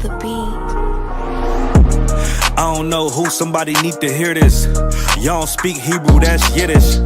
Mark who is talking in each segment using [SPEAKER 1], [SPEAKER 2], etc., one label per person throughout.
[SPEAKER 1] the beat.
[SPEAKER 2] I don't know who, somebody need to hear this. Y'all don't speak Hebrew, that's Yiddish.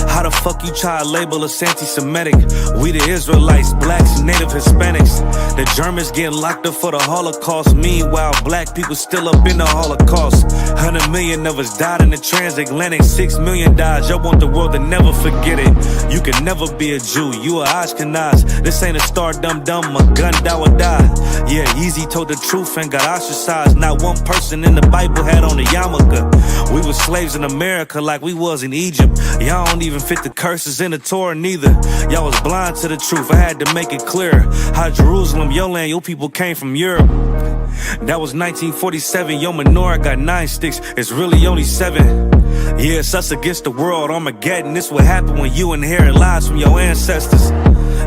[SPEAKER 2] How the fuck you try to label us anti-Semitic? We the Israelites, blacks, and native Hispanics. The Germans getting locked up for the Holocaust. Meanwhile, black people still up in the Holocaust. 100 million of us died in the transatlantic. 6 million died, y'all want the world to never forget it. You can never be a Jew, you a Ashkenaz. This ain't a star dum-dum, a gun die or die. Yeah, Yeezy told the truth and got ostracized. Not one person in the Bible had on a yarmulke. We was slaves in America like we was in Egypt. Y'all don't even fit the curses in the Torah neither. Y'all was blind to the truth, I had to make it clear. How Jerusalem, your land, your people came from Europe. That was 1947, your menorah got 9 sticks, it's really only 7. Yeah, it's us against the world, Armageddon. This what happened when you inherit lies from your ancestors.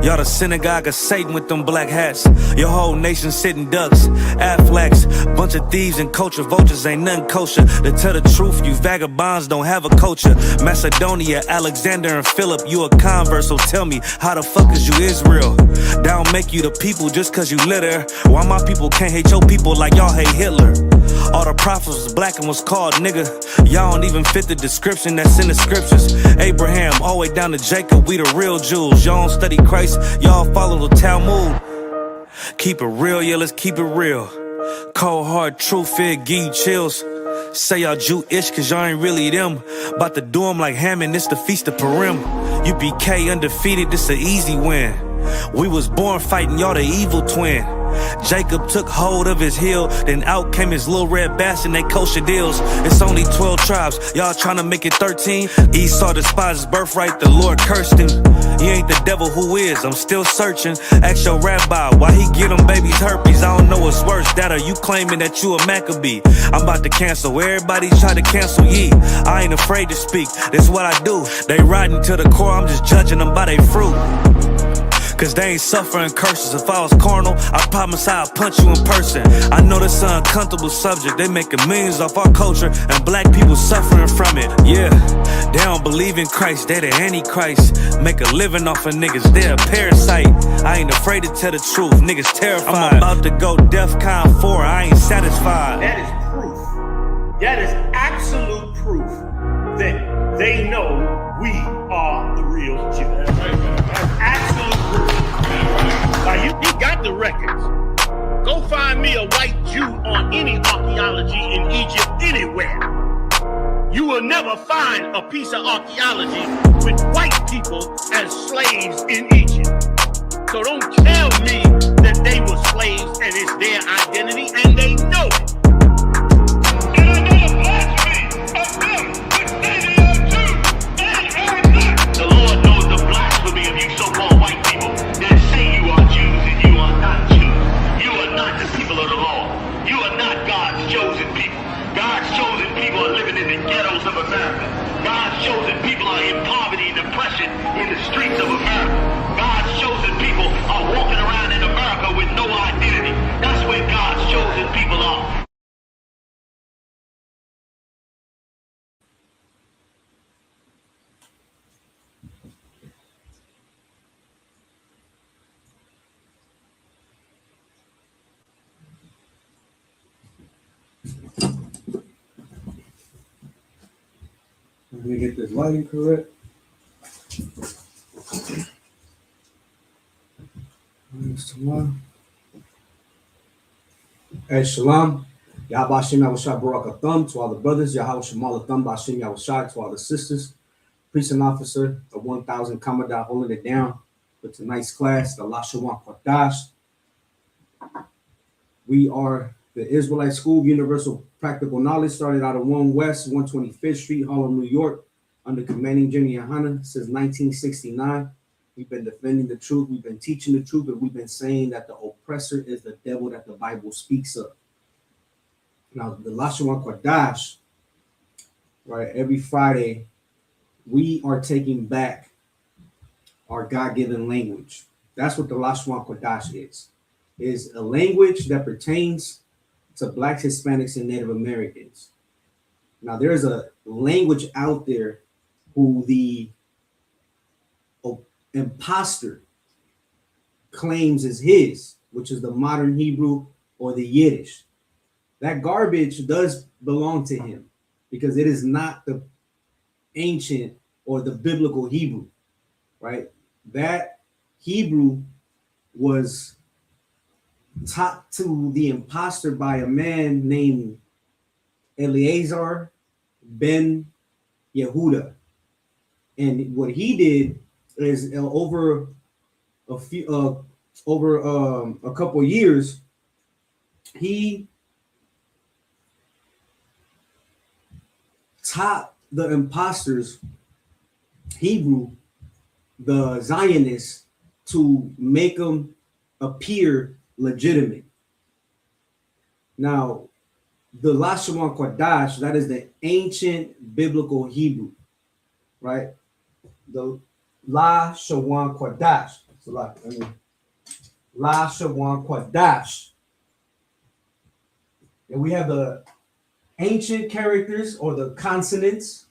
[SPEAKER 2] Y'all the synagogue of Satan with them black hats. Your whole nation sitting ducks, Aflacs. Bunch of thieves and culture vultures, ain't nothing kosher. To tell the truth, you vagabonds don't have a culture. Macedonia, Alexander and Philip, you a convert, so tell me, how the fuck is you Israel? That don't make you the people just cause you live there. Why my people can't hate your people like y'all hate Hitler? All the prophets was black and was called nigga. Y'all don't even fit the description that's in the scriptures. Abraham, all the way down to Jacob, we the real Jews. Y'all don't study Christ, y'all follow the Talmud. Keep it real, yeah, let's keep it real. Cold hard truth, it give you chills. Say y'all Jewish cause y'all ain't really them. About to do them like Hammond, it's the Feast of Purim. UPK undefeated, this an easy win. We was born fighting, y'all the evil twin. Jacob took hold of his heel, then out came his little red bastard and they kosher deals. It's only 12 tribes, y'all trying to make it 13. Esau despised his birthright, the Lord cursed him. He ain't the devil, who is? I'm still searching. Ask your rabbi, why he get them babies herpes? I don't know what's worse, that or you claiming that you a Maccabee. I'm about to cancel, everybody try to cancel ye. I ain't afraid to speak, that's what I do. They riding to the core, I'm just judging them by their fruit. Cause they ain't suffering curses. If I was carnal, I promise I'd punch you in person. I know this an uncomfortable subject. They making millions off our culture and black people suffering from it. Yeah, they don't believe in Christ, they the Antichrist. Make a living off of niggas, they a parasite. I ain't afraid to tell the truth, niggas terrified. I'm about to go DEFCON 4, I ain't satisfied.
[SPEAKER 3] That is proof, that is absolute proof that they know we are the real Jews. That's absolute proof. Now you got the records. Go find me a white Jew on any archaeology in Egypt anywhere. You will never find a piece of archaeology with white people as slaves in Egypt. So don't tell me that they were slaves and it's their identity, and they know it. And I know the blasphemy of them, which say they are Jews and are not. The Lord knows the blasphemy of you so-called white people that say you are Jews and you are not Jews. You are not the people of the law. You are not God's chosen people. God's chosen people are living in the ghettos of America. God's chosen people are in poverty and depression in the streets of America. God's chosen people are walking around in America with no identity. That's where God's chosen people are.
[SPEAKER 4] I'm gonna get this lighting correct. Hey, Shalom. Yahweh Hashem Yahushua Barak Atham to all the brothers. Yahweh Shemal Atham B'Hashem Yahushua to all the sisters. Priest and officer of 1000 Commandant holding it down with tonight's class, the Lashawan Qadash. We are the Israelite School of Universal Practical Knowledge, started out of 1 West, 125th Street, Harlem, New York, under commanding Jimmy Yohana since 1969. We've been defending the truth, we've been teaching the truth, and we've been saying that the oppressor is the devil that the Bible speaks of. Now, the Lashawan Qadash, right, every Friday, we are taking back our God-given language. That's what the Lashawan Qadash is a language that pertains to Blacks, Hispanics, and Native Americans. Now, there's a language out there who the imposter claims is his, which is the modern Hebrew or the Yiddish. That garbage does belong to him because it is not the ancient or the biblical Hebrew, right? That Hebrew was taught to the imposter by a man named Eleazar ben Yehuda. And what he did is over a couple of years, he taught the imposters Hebrew, the Zionists, to make them appear legitimate. Now, the Lashawan Qadash, that is the ancient biblical Hebrew, right? The Lashawan Qadash. Lashawan Qadash. And we have the ancient characters or the consonants,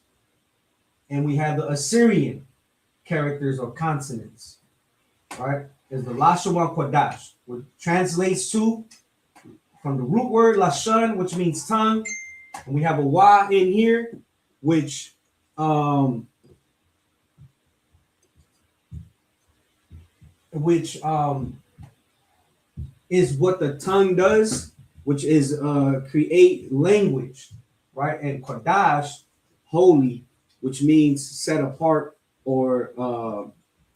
[SPEAKER 4] and we have the Assyrian characters or consonants. All right, is the Lashawan Qadash, which translates to from the root word Lashan, which means tongue, and we have a wa in here, which is what the tongue does, which is create language, right? And Qadash, holy, which means set apart or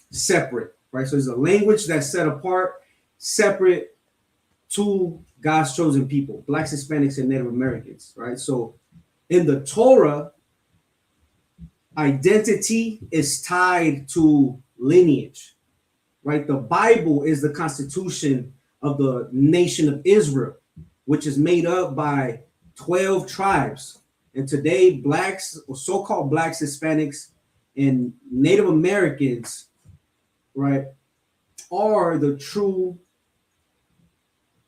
[SPEAKER 4] separate, right? So it's a language that's set apart, separate to God's chosen people, Blacks, Hispanics, and Native Americans, right? So in the Torah, identity is tied to lineage, right? The Bible is the constitution of the nation of Israel, which is made up by 12 tribes. And today, Blacks, or so-called Blacks, Hispanics, and Native Americans, right, are the true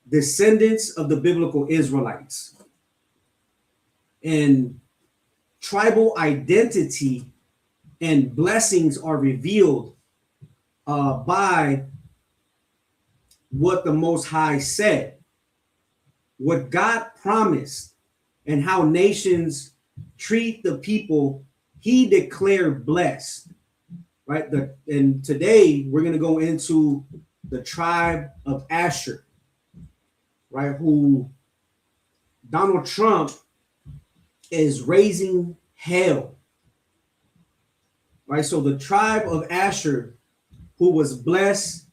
[SPEAKER 4] descendants of the biblical Israelites. And tribal identity and blessings are revealed by what the Most High said, what God promised, and how nations treat the people he declared blessed, right? And today we're going to go into the tribe of Asher, right? Who Donald Trump is raising hell, right? So the tribe of Asher, who was blessed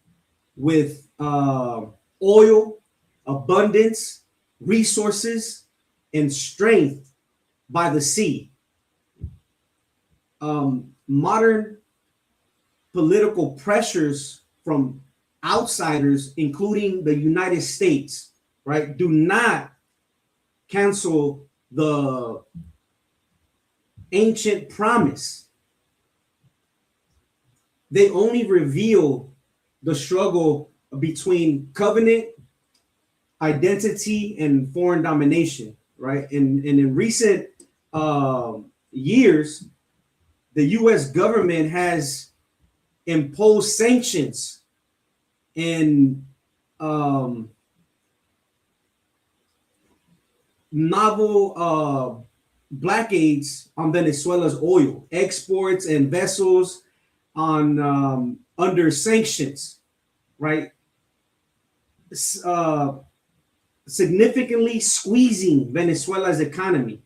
[SPEAKER 4] with oil, abundance, resources, and strength by the sea. Modern political pressures from outsiders, including the United States, right, do not cancel the ancient promise. They only reveal the struggle between covenant, identity, and foreign domination, right? And in recent years, the U.S. government has imposed sanctions and novel blockades on Venezuela's oil exports and vessels on under sanctions, right? Significantly squeezing Venezuela's economy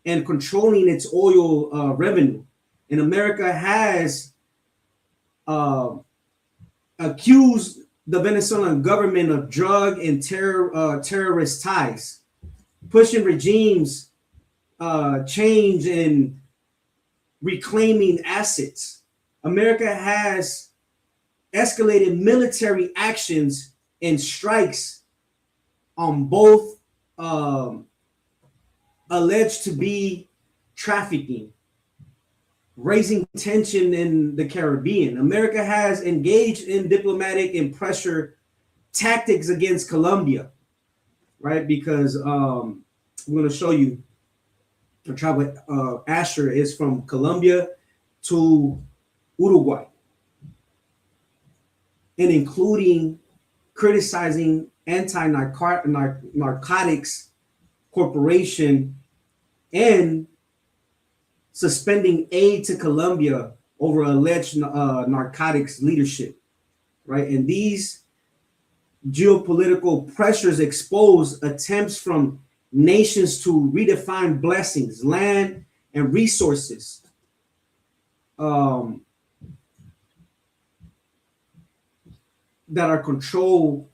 [SPEAKER 4] and controlling its oil revenue. And America has accused the Venezuelan government of drug and terrorist ties, pushing regimes change and reclaiming assets. America has escalated military actions and strikes on both alleged to be trafficking, raising tension in the Caribbean. America has engaged in diplomatic and pressure tactics against Colombia, right? Because I'm going to show you the tribe of Asher is from Colombia to Uruguay, and including criticizing anti-narcotics corporation and suspending aid to Colombia over alleged narcotics leadership, right? And these geopolitical pressures expose attempts from nations to redefine blessings, land, and resources. That are controlled,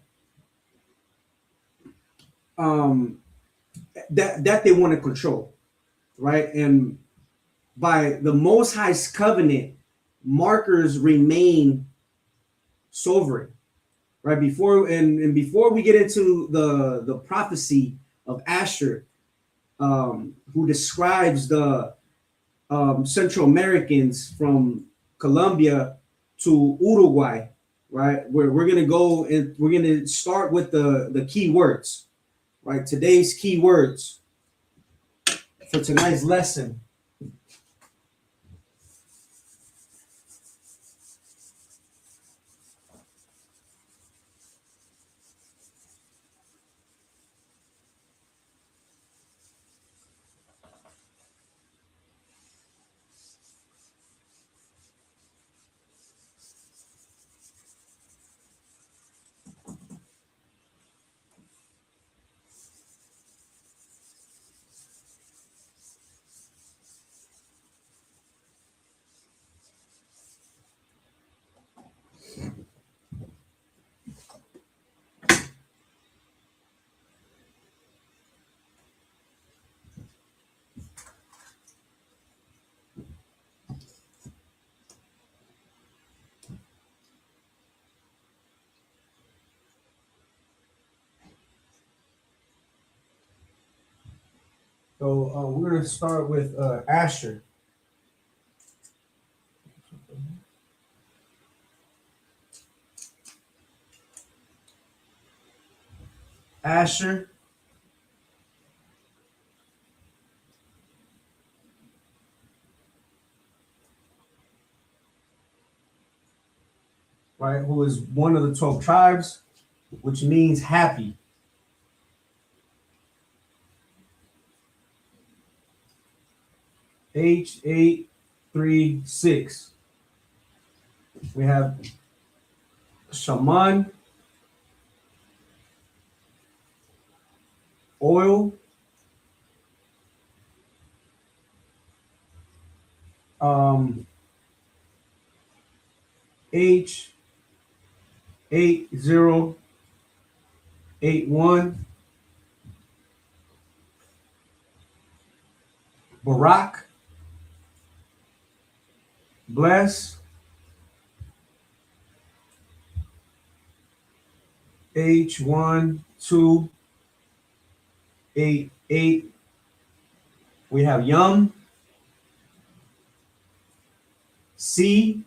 [SPEAKER 4] that they want to control, right? And by the Most High's covenant, markers remain sovereign, right? Before we get into the prophecy of Asher, who describes the Central Americans from Colombia to Uruguay, right? We're gonna go and we're gonna start with the key words, right? Today's key words for tonight's lesson. So we're gonna start with Asher. Asher. Right, who is one of the 12 tribes, which means happy. H836. We have shaman, oil, H8081, Barak, bless, H1288. We have Yum, C,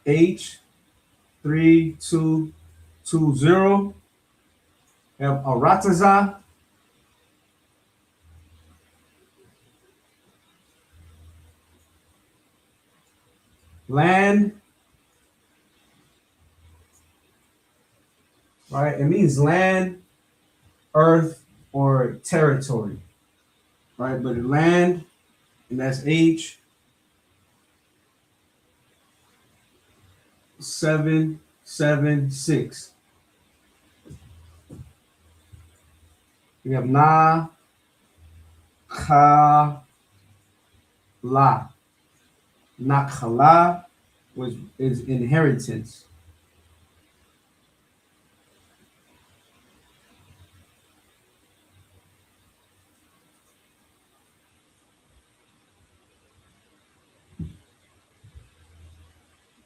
[SPEAKER 4] H3220. We have Arataza, land, right? It means land, earth, or territory, right? But land, and that's H776. We have Na, Ka, La. Nakhala, which is inheritance.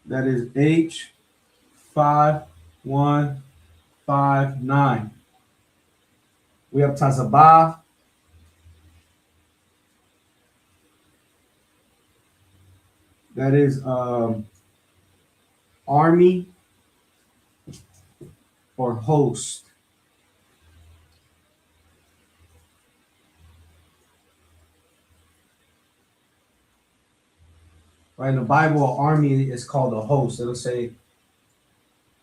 [SPEAKER 4] That is H5159. We have Tazabah. That is army or host. Right, in the Bible, army is called a host. It'll say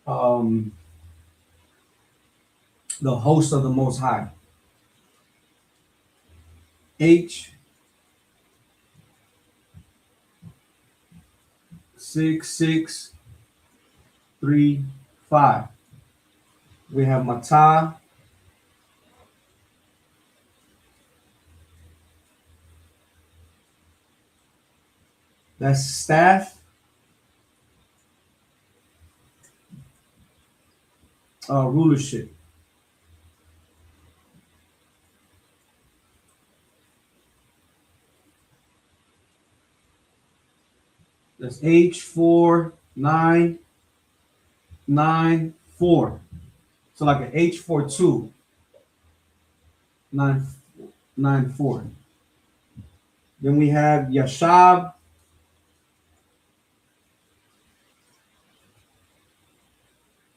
[SPEAKER 4] um, the host of the Most High. H 6635. We have Matah. That's staff. Rulership. That's H4994. So like an H42, 994. Then we have Yashab.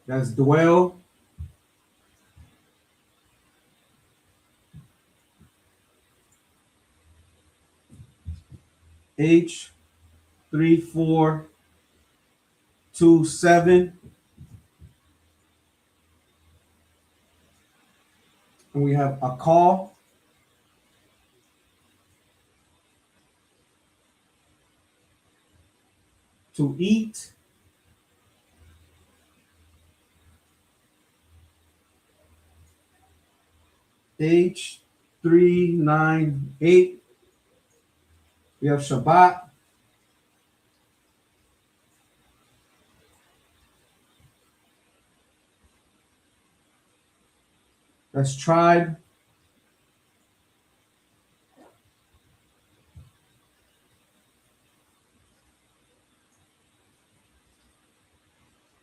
[SPEAKER 4] That's dwell. H3427. And we have a call. To eat. H398. We have Shabbat. That's tribe.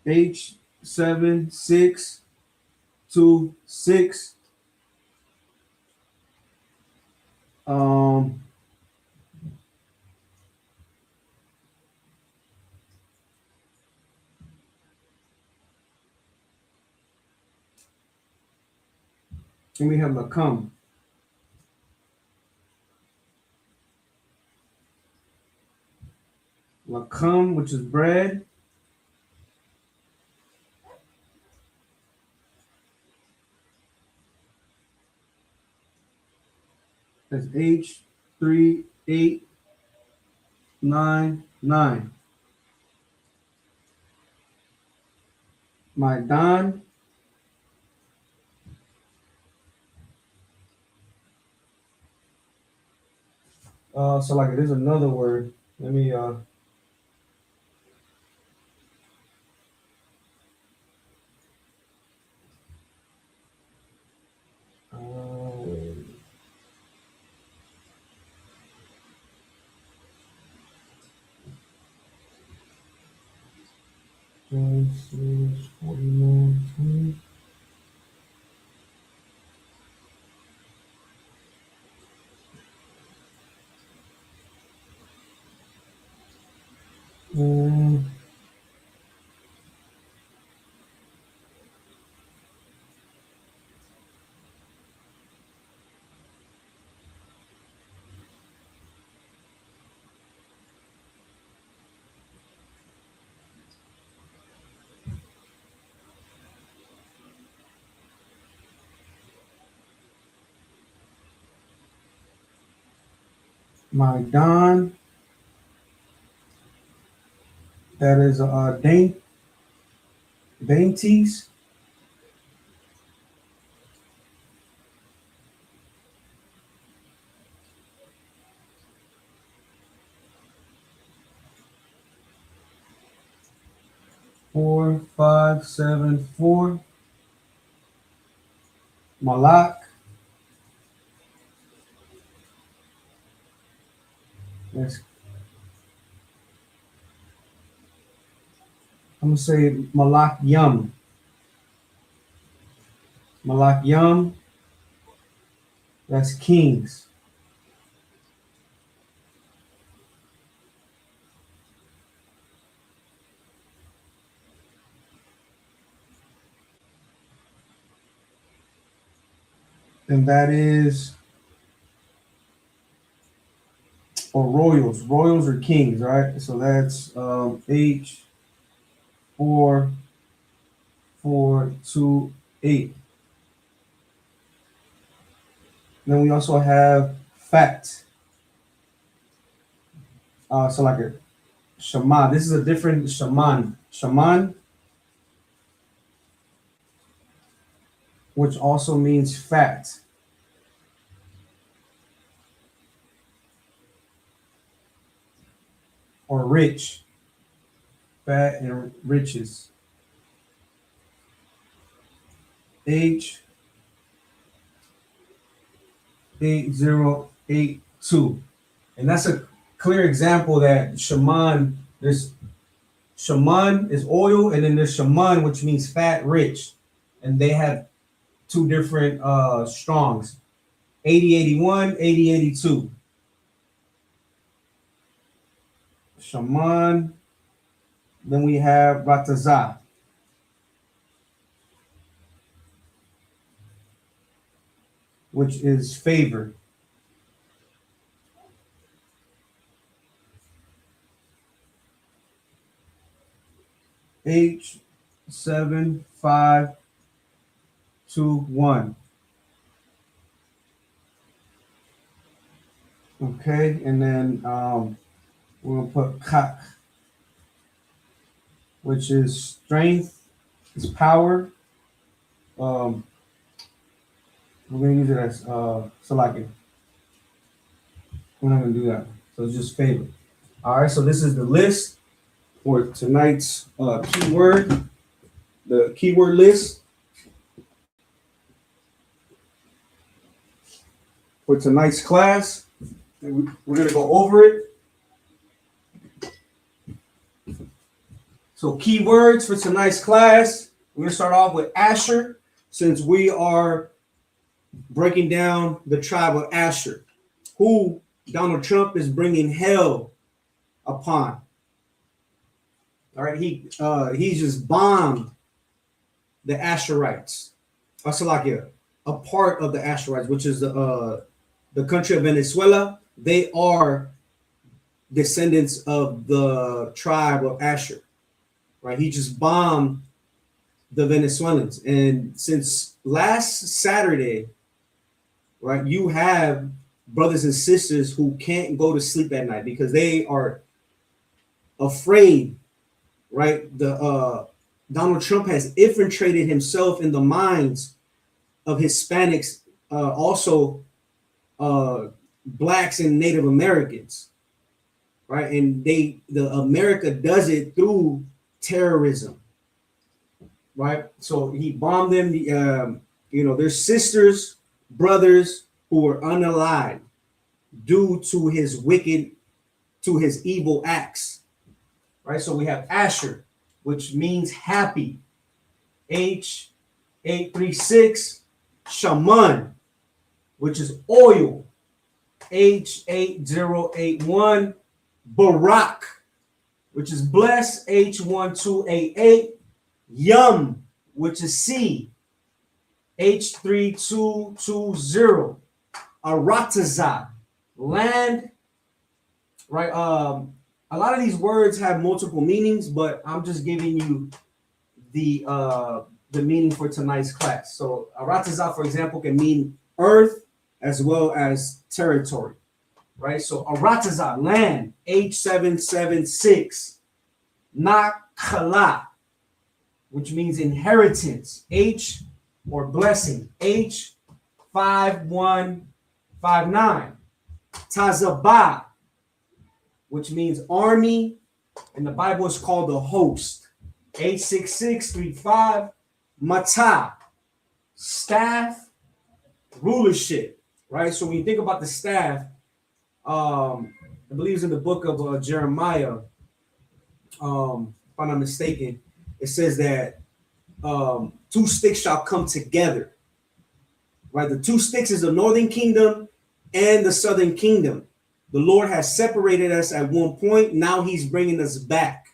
[SPEAKER 4] H7626. Um, and we have Lakam. Lakam, which is bread. That's H3899. Maidan. So like it is another word. Let me Genesis 49:20. Maidan. That is dainties. Four, 5, 7, 4. Malak. That's, I'm gonna say Malak Yum. Malak Yum. That's kings. And that is, or royals. Royals are kings, right? So that's H4 428. Then we also have fat. So like a shaman. This is a different shaman. Shaman, which also means fat. Or rich. Fat and riches. H8082. And that's a clear example that shaman, there's shaman is oil, and then there's shaman, which means fat, rich. And they have two different strongs, 8081, 8082. Shaman. Then we have Ratazah. Which is favor. H7521. Okay, and then we're gonna put Kak, which is strength, is power. We're gonna use it as Salaki. We're not gonna do that. So it's just favor. All right, so this is the list for tonight's keyword, the keyword list for tonight's class. We're gonna go over it. So keywords for tonight's class, we're gonna start off with Asher, since we are breaking down the tribe of Asher, who Donald Trump is bringing hell upon. All right, he just bombed the Asherites, Salakia, a part of the Asherites, which is the country of Venezuela. They are descendants of the tribe of Asher, right? He just bombed the Venezuelans, and since last Saturday, right, you have brothers and sisters who can't go to sleep at night because they are afraid, right? Donald Trump has infiltrated himself in the minds of Hispanics, also blacks and Native Americans, right? And the America does it through terrorism, right? So he bombed them. Their sisters, brothers who were unalive due to his evil acts, right? So we have Asher, which means happy. H836, Shaman, which is oil. H8081, Barak, which is blessed. H1288, Yum, which is sea. H3220, Aratazah, land, right? A lot of these words have multiple meanings, but I'm just giving you the meaning for tonight's class. So Aratazah, for example, can mean earth as well as territory, right? So Aratazah, land. H776, Nakala, which means inheritance. H or blessing. H5159, Tazabah, which means army, and the Bible is called the host. H6635, Matah, staff, rulership, right? So when you think about the staff, I believe it's in the book of Jeremiah, if I'm not mistaken, it says that two sticks shall come together, right? The two sticks is the northern kingdom and the southern kingdom. The Lord has separated us at one point. Now he's bringing us back,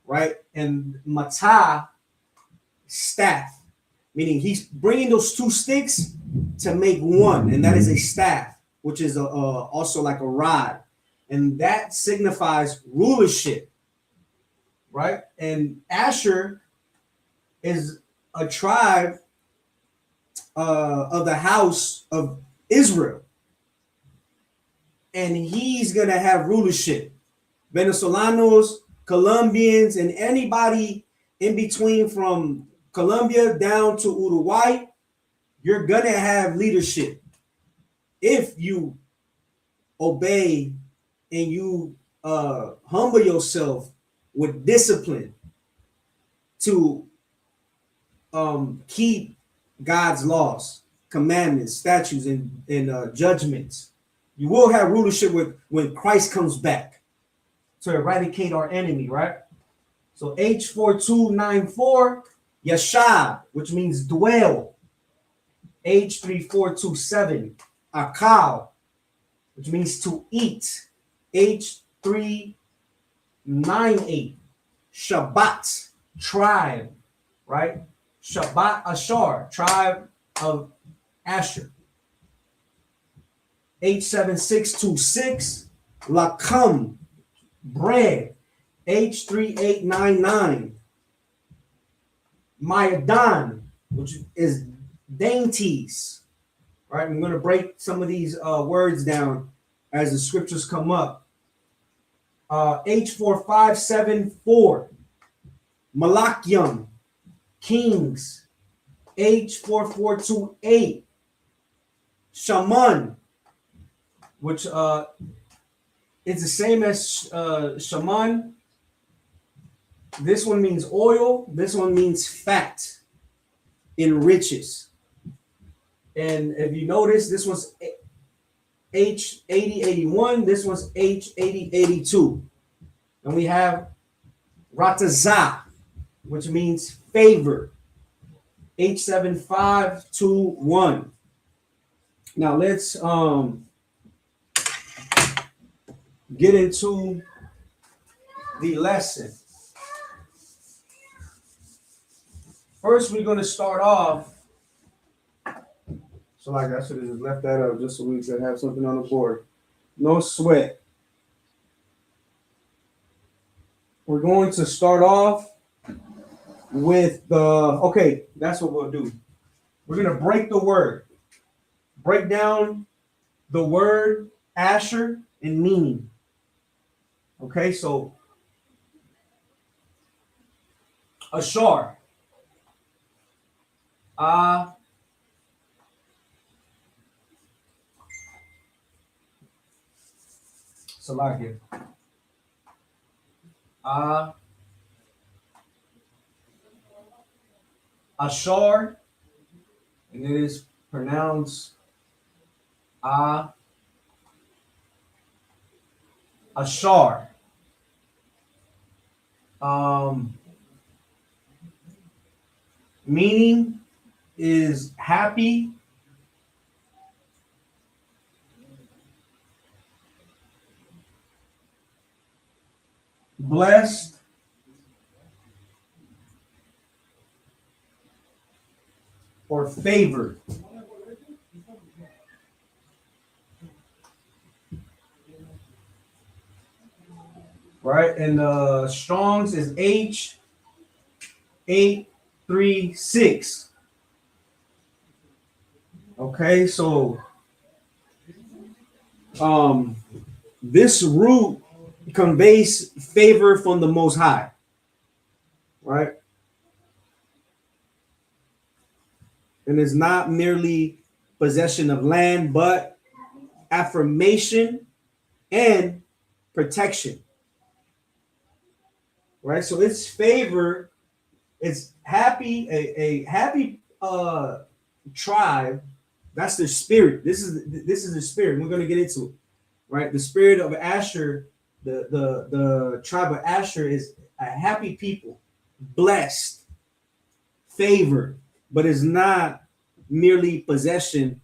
[SPEAKER 4] right? And Matah, staff, meaning he's bringing those two sticks to make one, and that is a staff, which is also like a rod, and that signifies rulership, right? And Asher is a tribe of the house of Israel, and he's gonna have rulership. Venezolanos, Colombians, and anybody in between from Colombia down to Uruguay, you're gonna have leadership if you obey and you humble yourself with discipline to keep God's laws, commandments, statutes, and judgments. You will have rulership when Christ comes back to eradicate our enemy, right? So H4294, Yashab, which means dwell. H3427, Akal, which means to eat. H398, Shabbat, tribe, right? Shabbat Ashar, tribe of Asher. H7626, Lakam, bread. H3899, Mayadan, which is dainties. All right, I'm going to break some of these words down as the scriptures come up. H4574, Malakyam, kings. H4428, Shaman, which it's the same as Shaman. This one means oil. This one means fat in riches. And if you notice, this one's H8081. This one's H8082. And we have Ratazah, which means favor. H7521. Now let's get into the lesson. First, we're going to start off. So like I should have just left that up just so we could have something on the board. No sweat. We're going to start off with the, okay, that's what we'll do. We're going to break the word. Break down the word Asher and meaning. Okay, so Ashar. Salakia. Ashar, and it is pronounced Ashar. Meaning is happy, blessed, or favored. Right, and Strong's is H836. Okay, so this root conveys favor from the Most High, right? And it's not merely possession of land, but affirmation and protection, right? So it's favor, it's happy, a happy tribe. That's their spirit. This is the spirit. We're going to get into it, right? The spirit of Asher, the tribe of Asher is a happy people, blessed, favored, but is not merely possession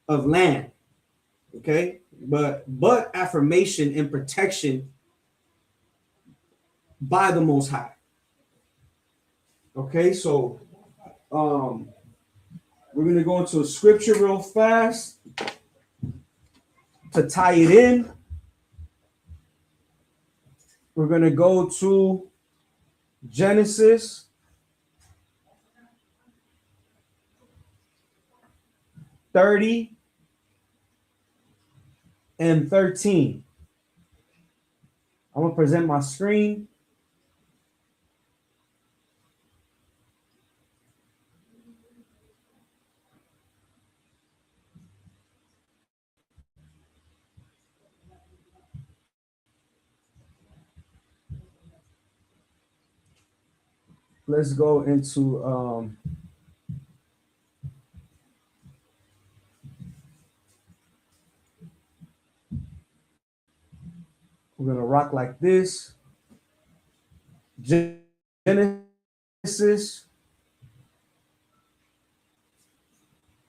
[SPEAKER 4] of land. Okay, but affirmation and protection by the Most High. Okay, so we're going to go into a scripture real fast to tie it in. We're going to go to Genesis 30 and 13. I'm going to present my screen. Let's go into we're gonna rock like this. Genesis.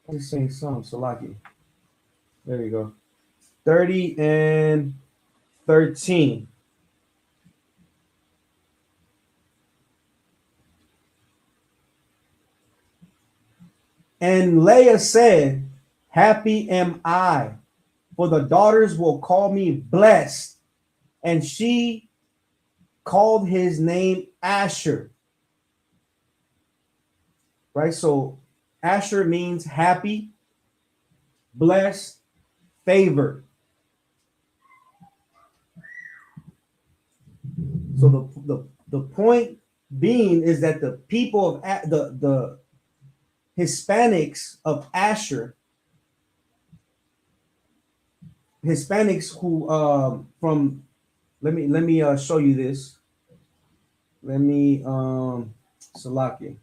[SPEAKER 4] I'm just saying something, Salaki. There you go. 30 and 13. And Leah said, happy am I, for the daughters will call me blessed. And she called his name Asher. Right? So Asher means happy, blessed, favored. So the point being is that the people of the Hispanics of Asher, Hispanics who from let me show you this. Let me Salaki.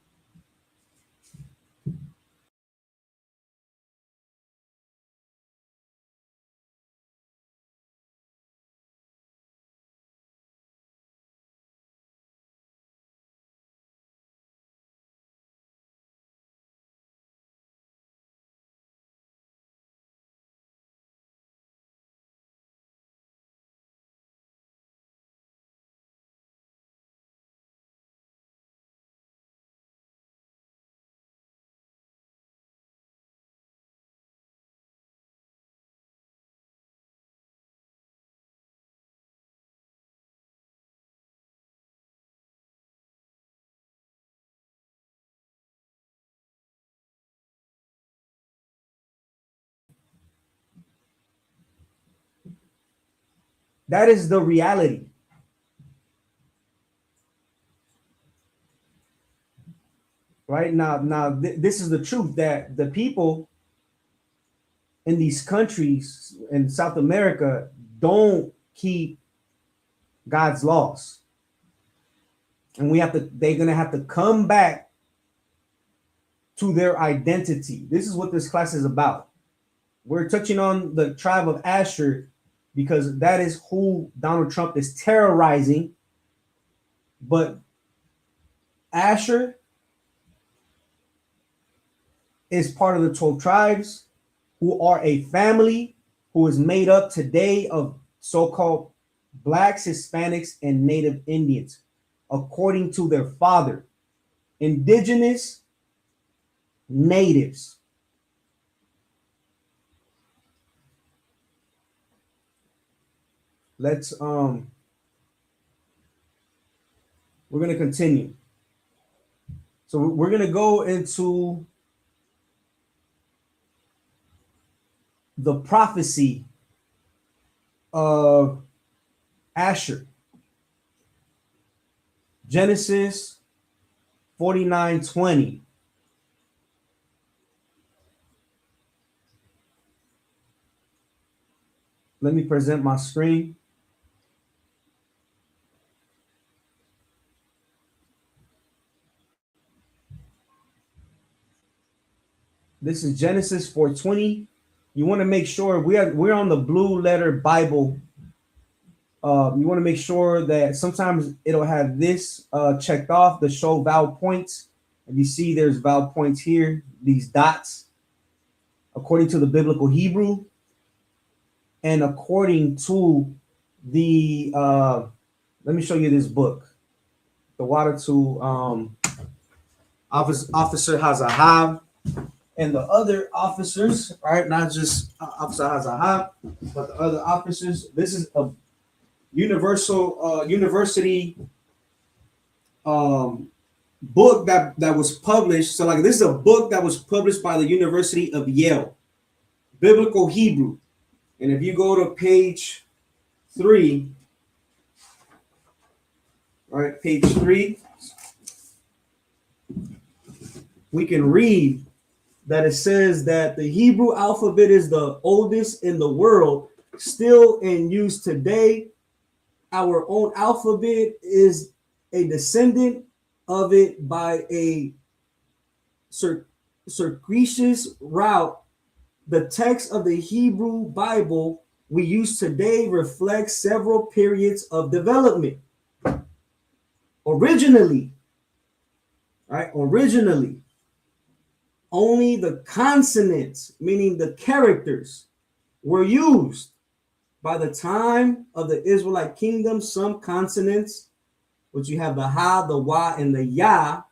[SPEAKER 4] That is the reality. Right now, this is the truth that the people in these countries in South America don't keep God's laws. And they're gonna have to come back to their identity. This is what this class is about. We're touching on the tribe of Asher because that is who Donald Trump is terrorizing. But Asher is part of the 12 tribes, who are a family who is made up today of so-called Blacks, Hispanics, and Native Indians, according to their father. Indigenous natives. Let's we're going to continue. So we're going to go into the prophecy of Asher. Genesis 49:20. Let me present my screen. This is Genesis 4:20. You want to make sure we're on the Blue Letter Bible. You want to make sure that sometimes it'll have this checked off, the show vowel points. And you see there's vowel points here, these dots, according to the biblical Hebrew. And according to the, let me show you this book, The Water to Officer Hazahav. And the other officers, right? Not just Officer Hazahav, but the other officers. This is a university book that was published. So like this is a book that was published by the University of Yale. biblical Hebrew. And if you go to page 3, all right, page 3, we can read that it says that the Hebrew alphabet is the oldest in the world, still in use today. Our own alphabet is a descendant of it by a circuitous route. The text of the Hebrew Bible we use today reflects several periods of development. Originally, only the consonants, meaning the characters, were used. By the time of the Israelite kingdom, some consonants, which you have the ha, the wa, and the ya,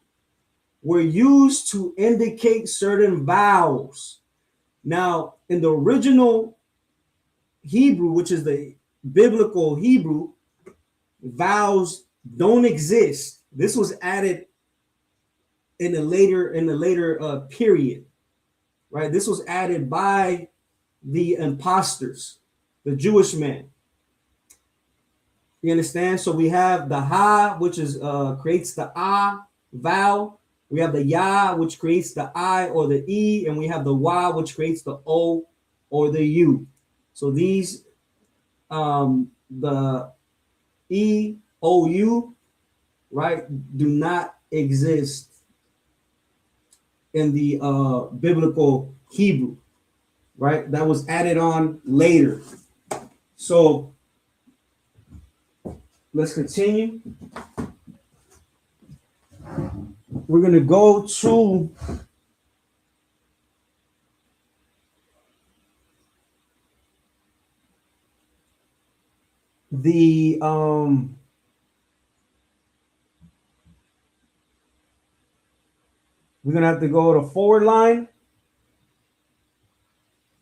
[SPEAKER 4] were used to indicate certain vowels. Now, in the original Hebrew, which is the biblical Hebrew, vowels don't exist. This was added in the later period, right? This was added by the imposters, the Jewish men. You understand? So we have the ha, which is creates the ah vowel. We have the ya, which creates the I or the E, and we have the wa, which creates the O or the U. So these, the E, O, U, right, do not exist in the biblical Hebrew, right? That was added on later. So let's continue. We're going to go to the we're going to have to go to forward line,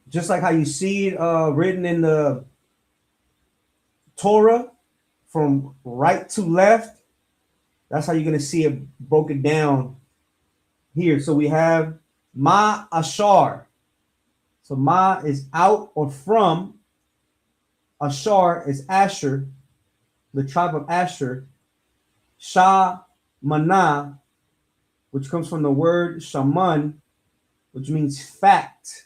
[SPEAKER 4] just like how you see it written in the Torah from right to left. That's how you're going to see it broken down here. So we have ma ashar. So ma is out or from. Ashar is Asher, the tribe of Asher. Sha mana, which comes from the word shaman, which means fat.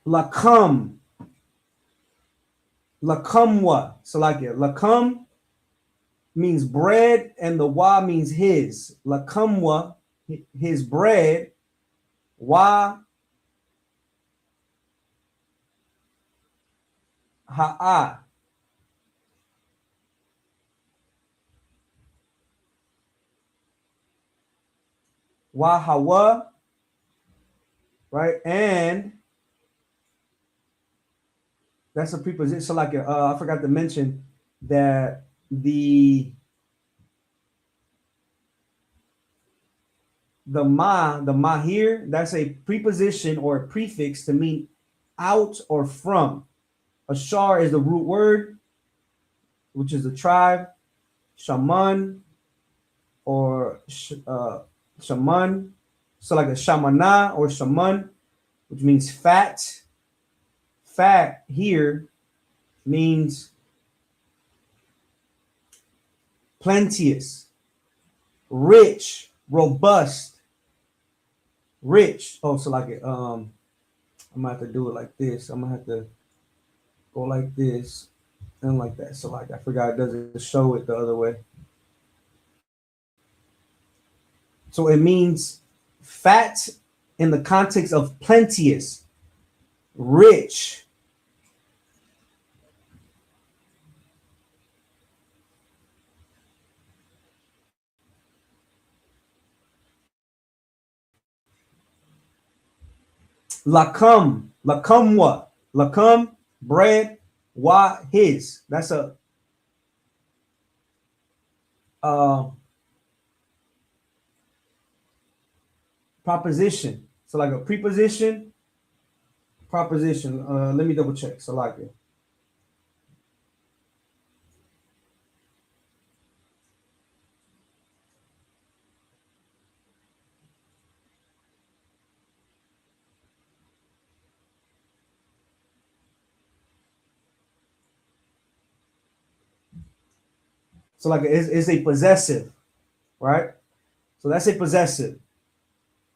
[SPEAKER 4] Lakam, lakamwa. So like it, lakam means bread, and the wa means his. Lakamwa, his bread. Wa ha'a. Wa hawa, right? And that's a preposition. So like I forgot to mention that the ma here, that's a preposition or a prefix to mean out or from. Ashar is the root word, which is the tribe. Shaman or shaman. So like a shamana or shaman, which means fat. Fat here means plenteous, rich, robust, rich. Oh, so like it, I'm gonna have to do it like this. I'm gonna have to go like this and like that. So like I forgot it doesn't show it the other way. So it means fat in the context of plenteous, rich. Lakam, lakamwa, lakam, bread, wa, his. That's a proposition. So like a preposition, proposition. Let me double check. So like it. So like it's a possessive, right? So that's a possessive.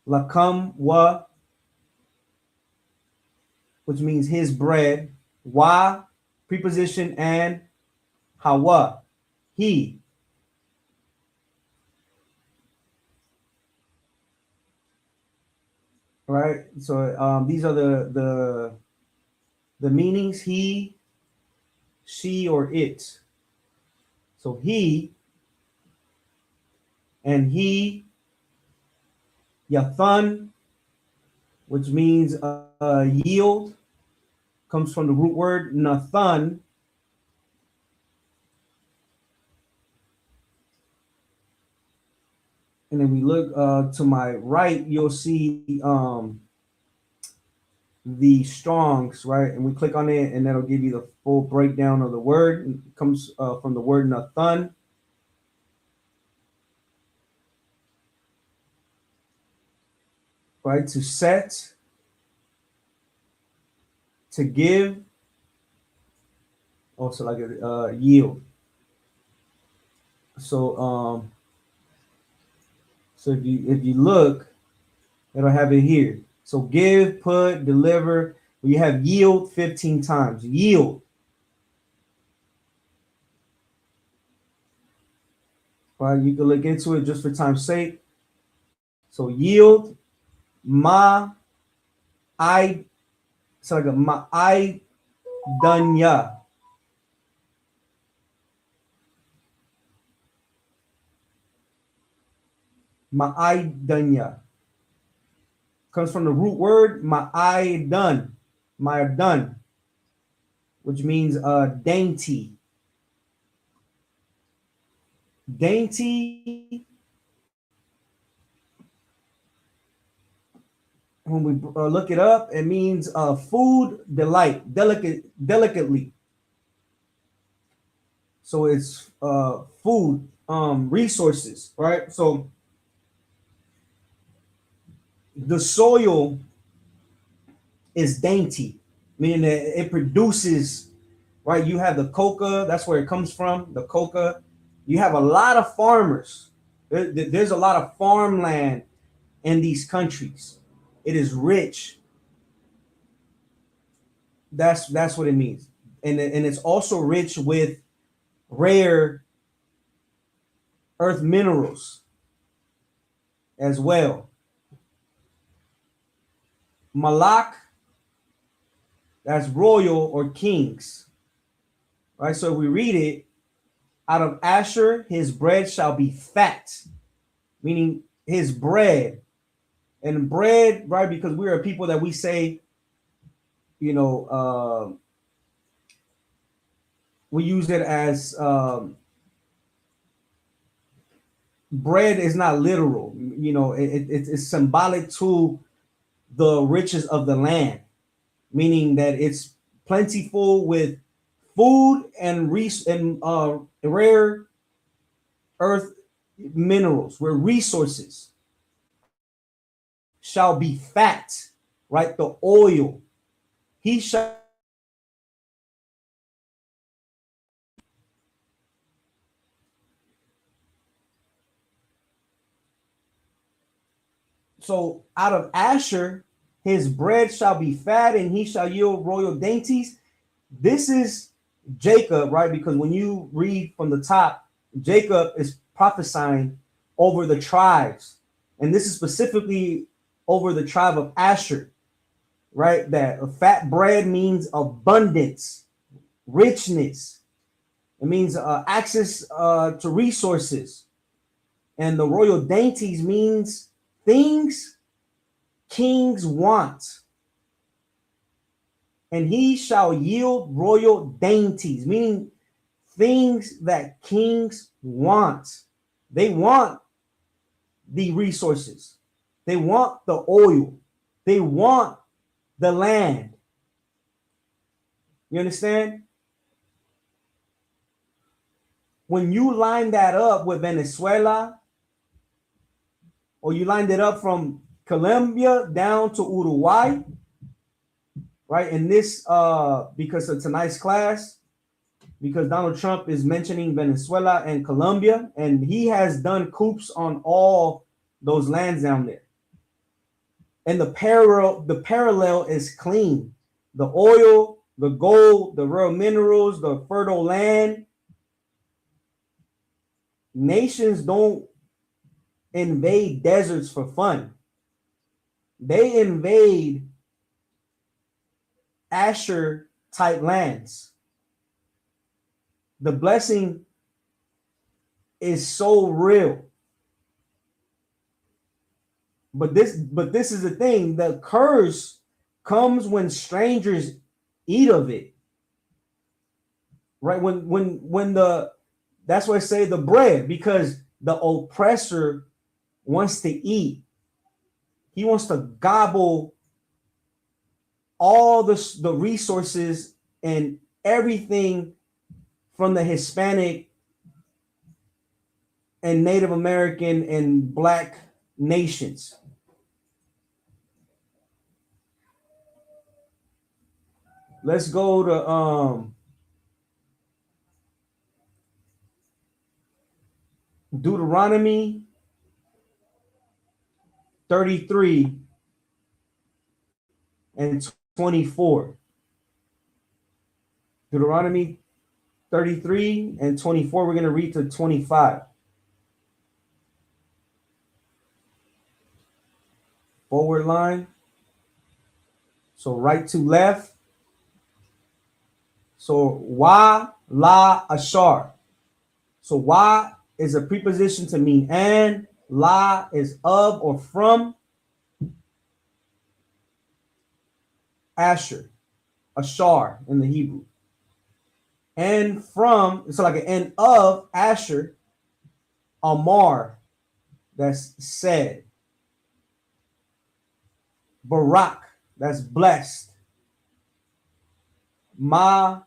[SPEAKER 4] Lakam wa, which means his bread. Wa, preposition, and hawa, he. Right. So these are the meanings: he, she, or it. So he and he, yathan, which means yield, comes from the root word nathan. And then we look to my right, you'll see the Strongs, right? And we click on it, and that'll give you the full breakdown of the word. It comes from the word nathan. Right, to set, to give, also like a yield. So so if you look, it'll have it here. So give, put, deliver. You have yield 15 times. Yield. Right, you can look into it just for time's sake. So yield, ma, I, it's like a ma, I, dunya. Ma'ai comes from the root word ma'ai done, which means dainty. Dainty. When we look it up, it means food delight, delicately. So it's food, resources, right? So the soil is dainty, meaning that it produces, right? You have the coca, that's where it comes from, the coca. You have a lot of farmers. There's a lot of farmland in these countries. It is rich. That's what it means. And it's also rich with rare earth minerals as well. Malak, that's royal or kings, right? So if we read it, out of Asher, his bread shall be fat, meaning his bread. And bread, right? Because we're a people that we say, you know, we use it as bread is not literal, you know, it's symbolic to the riches of the land, meaning that it's plentiful with food and rare earth minerals, where resources shall be fat, right? The oil, he shall. So out of Asher, his bread shall be fat, and he shall yield royal dainties. This is Jacob, right? Because when you read from the top, Jacob is prophesying over the tribes. And this is specifically over the tribe of Asher, right? That fat bread means abundance, richness. It means access to resources. And the royal dainties means things kings want. And he shall yield royal dainties, meaning things that kings want. They want the resources. They want the oil. They want the land. You understand? When you line that up with Venezuela, or you lined it up from Colombia down to Uruguay, right? And this, because of tonight's class, because Donald Trump is mentioning Venezuela and Colombia, and he has done coups on all those lands down there. And the parallel is clean. The oil, the gold, the rare minerals, the fertile land. Nations don't invade deserts for fun. They invade Asher type lands. The blessing is so real. But this is the thing. The curse comes when strangers eat of it. Right? When that's why I say the bread, because the oppressor wants to eat. He wants to gobble all the resources and everything from the Hispanic and Native American and Black nations. Let's go to Deuteronomy 33 and 24. Deuteronomy 33 and 24. We're going to read to 25. Forward line. So right to left. So wa, la, ashar. So wa is a preposition to mean and. La is of or from. Asher, ashar in the Hebrew. And from, so like an and of Asher, Amar, that's said. Barak, that's blessed. Ma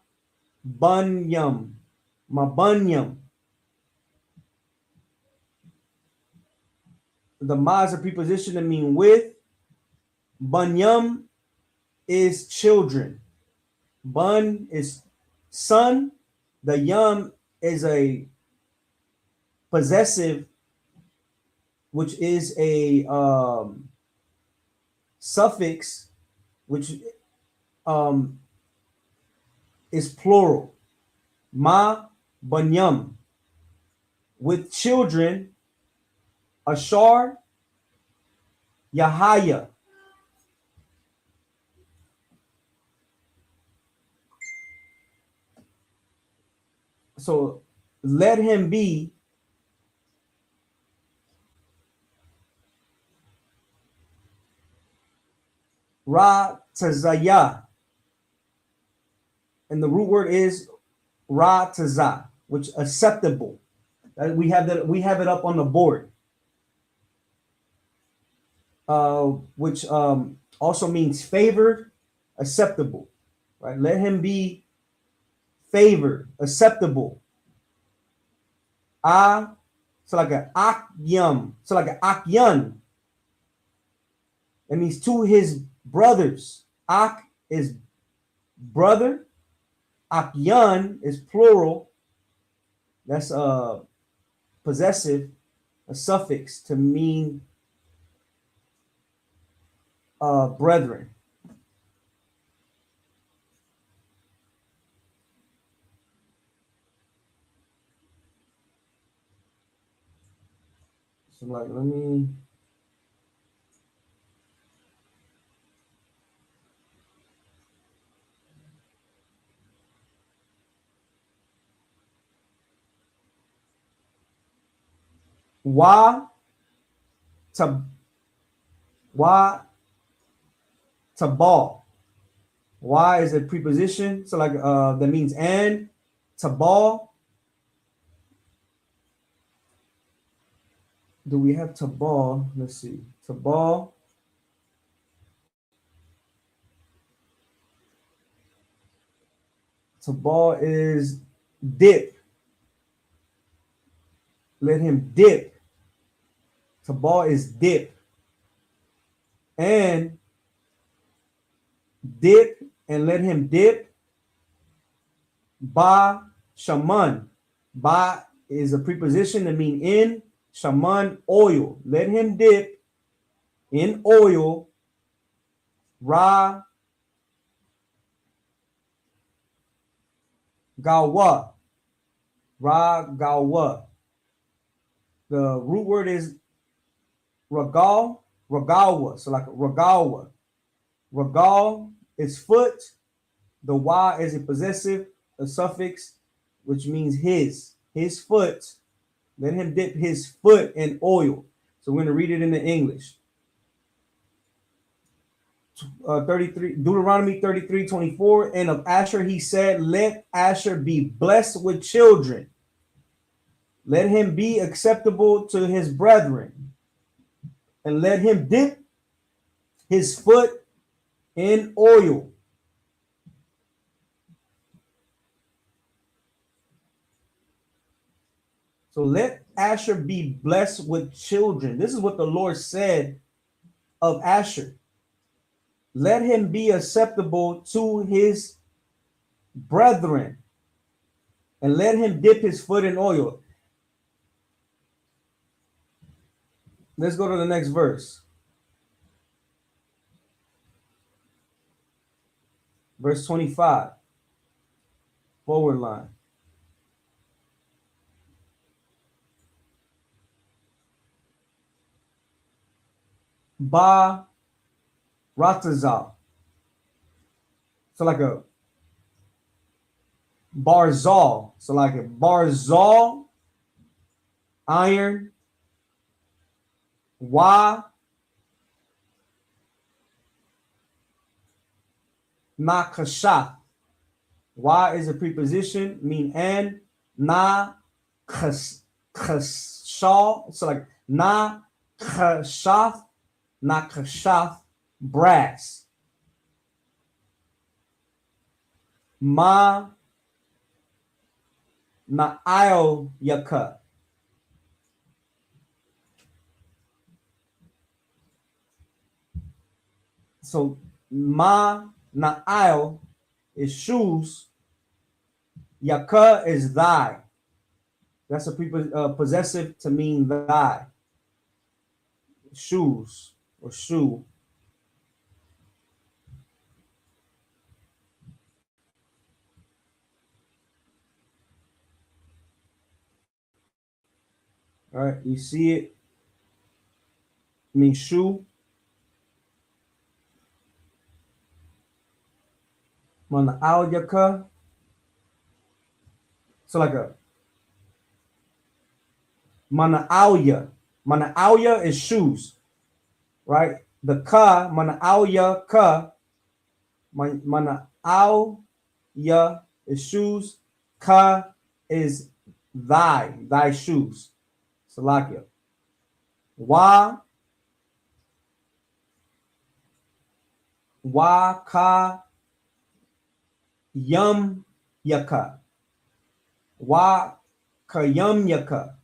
[SPEAKER 4] bunyam, the ma is a preposition to mean with. Bunyam is children. Bun is son. The yum is a possessive, which is a suffix, which is plural. Ma bunyam, with children. Ashar, Yahaya. So let him be Ra Tazaya. And the root word is Ra Tazah, which acceptable. We have it up on the board. Which also means favored, acceptable, right? Let him be favored, acceptable. So like an akyam, so like an akyan. That means to his brothers. Ak is brother. Akyan is plural. That's a possessive, a suffix to mean brethren. So like, let me. Tabal. Why is a preposition, so like that means and. Tabal. Do we have tabal? Let's see. Tabal. Tabal is dip. Let him dip. Tabal is dip. And dip and let him dip. Ba Shaman. Ba is a preposition to mean in. Shaman, oil. Let him dip in oil. Ra gawa. Ra gawa. The root word is ragal, ragalwa. So like ragalwa. Ragal is foot. The wa is a possessive, a suffix, which means his foot. Let him dip his foot in oil. So we're going to read it in the English. 33, Deuteronomy 33:24. And of Asher he said, let Asher be blessed with children. Let him be acceptable to his brethren. And let him dip his foot in oil. So let Asher be blessed with children. This is what the Lord said of Asher. Let him be acceptable to his brethren, and let him dip his foot in oil. Let's go to the next verse. Verse 25. Forward line. Ba Ratazal. So like a Barzal. So like a Barzal, iron, Wa Nakashaf. Wa is a preposition, mean and. Na Kashal. So like Na Kashaf, Nakashaf, brass. Ma Na'al Yaka. So Ma Na'al is shoes. Yaka is thy. That's a possessive to mean thy. Shoes or shoe. All right, you see it? Means shoe. Mana al yaka. So like a mana alya. Mana alya is shoes, right? The ka, mana alya ka. Mana alya is shoes. Ka is thy shoes. Salakia. Wa ka yum yaka. Wa ka yum yaka.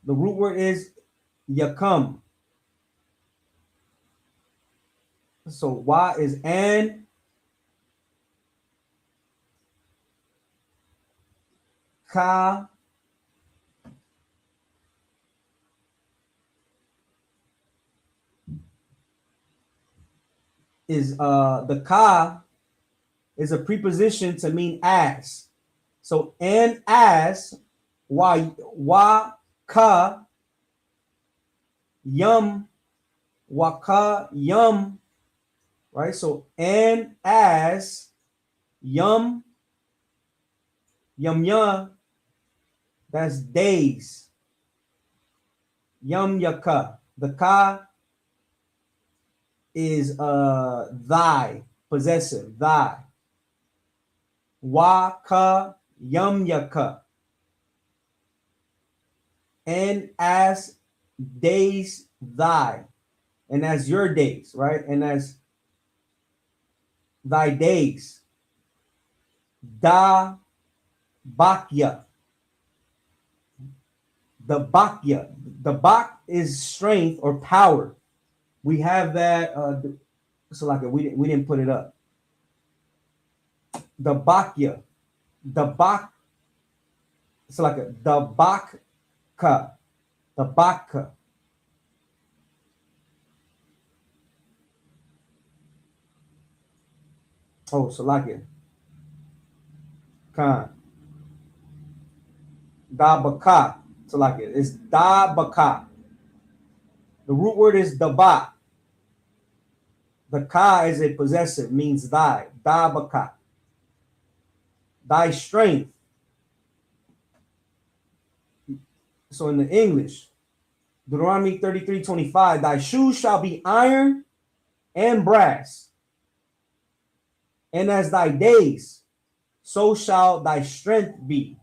[SPEAKER 4] The root word is yakam. So wa is and. Ka is the ka is a preposition to mean as. So and as wa ka yum wa ka yum, right? So and as yum that's days. Yum yaka. The ka is thy, possessive, thy. Wa ka yum yaka. And as days thy. And as your days, right? And as thy days. Da bakya. The bakya. The bak is strength or power. We have that. So like we didn't put it up. The bakya. The bak It's like a Dabaka. Dabaka. Oh, Salakia. Khan. Dabaka. Salakia. It's Dabaka. The root word is Daba. The ka is a possessive, means thy. Dabaka. Thy strength. So in the English, Deuteronomy 33:25, thy shoes shall be iron and brass, and as thy days, so shall thy strength be.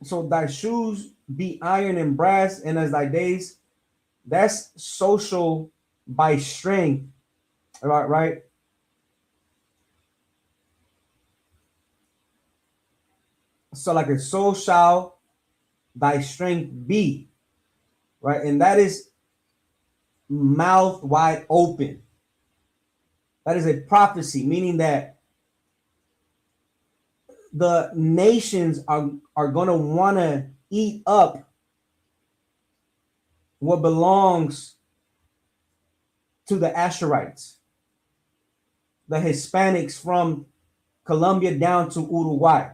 [SPEAKER 4] So thy shoes be iron and brass, and as thy days, that's social by strength, right? So like a so shall thy strength be, right? And that is mouth wide open. That is a prophecy, meaning that the nations are going to want to eat up what belongs to the Asherites, the Hispanics from Colombia down to Uruguay.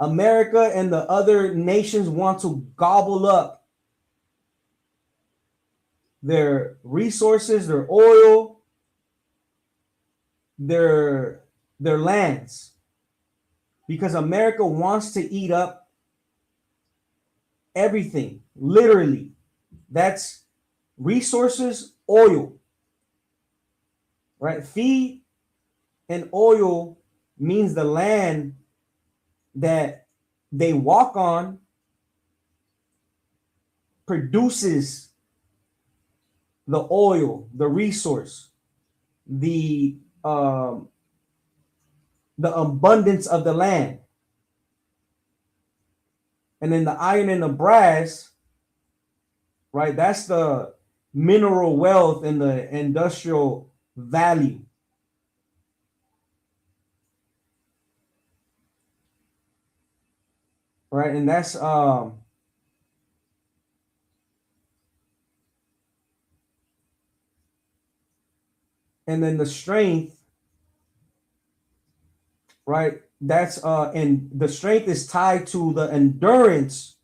[SPEAKER 4] America and the other nations want to gobble up their resources, their oil, their lands, because America wants to eat up everything, literally. That's resources, oil, right? Feed and oil means the land that they walk on produces the oil, the resource, the abundance of the land. And then the iron and the brass, right? That's the mineral wealth and the industrial value. Right? And that's and then the strength, right? That's and the strength is tied to the endurance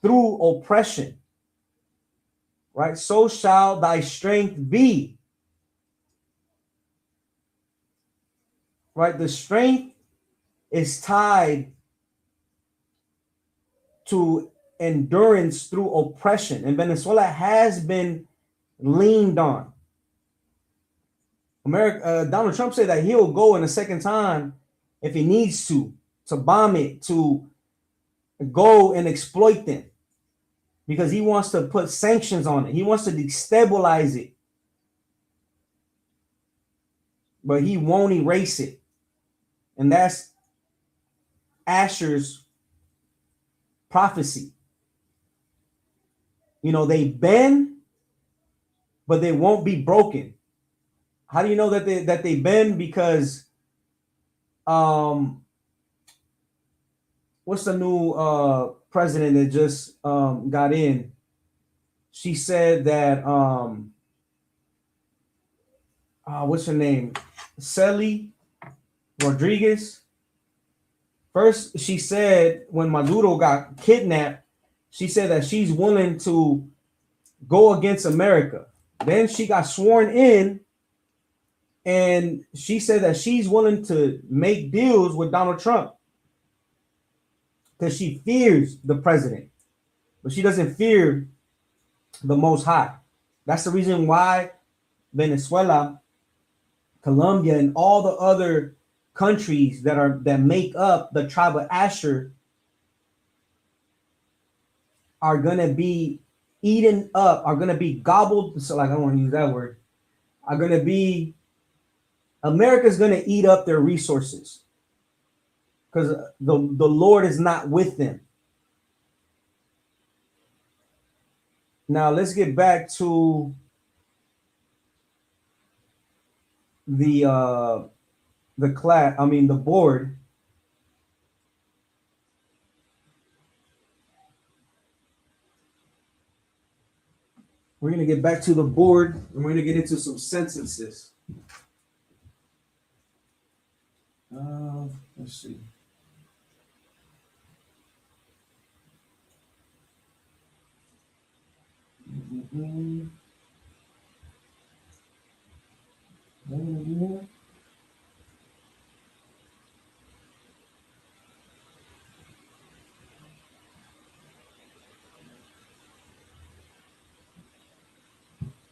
[SPEAKER 4] through oppression. Right? So shall thy strength be. Right? The strength is tied to endurance through oppression. And Venezuela has been leaned on. Donald Trump said that he'll go in a second time if he needs to bomb it, to go and exploit them, because he wants to put sanctions on it. He wants to destabilize it, but he won't erase it. And that's Asher's prophecy. You know, they bend, but they won't be broken. How do you know that they bend? Because what's the new president that just got in? She said that what's her name? Celi Rodriguez. First, she said when Maduro got kidnapped, she said that she's willing to go against America. Then she got sworn in, and she said that she's willing to make deals with Donald Trump because she fears the president, but she doesn't fear the Most High. That's the reason why Venezuela, Colombia, and all the other countries that make up the tribe of Asher are gonna be eaten up, are gonna be gobbled. So, like, I don't want to use that word. America's gonna eat up their resources because the Lord is not with them. Now let's get back to the the board we're going to get back to the board and we're going to get into some sentences. Let's see.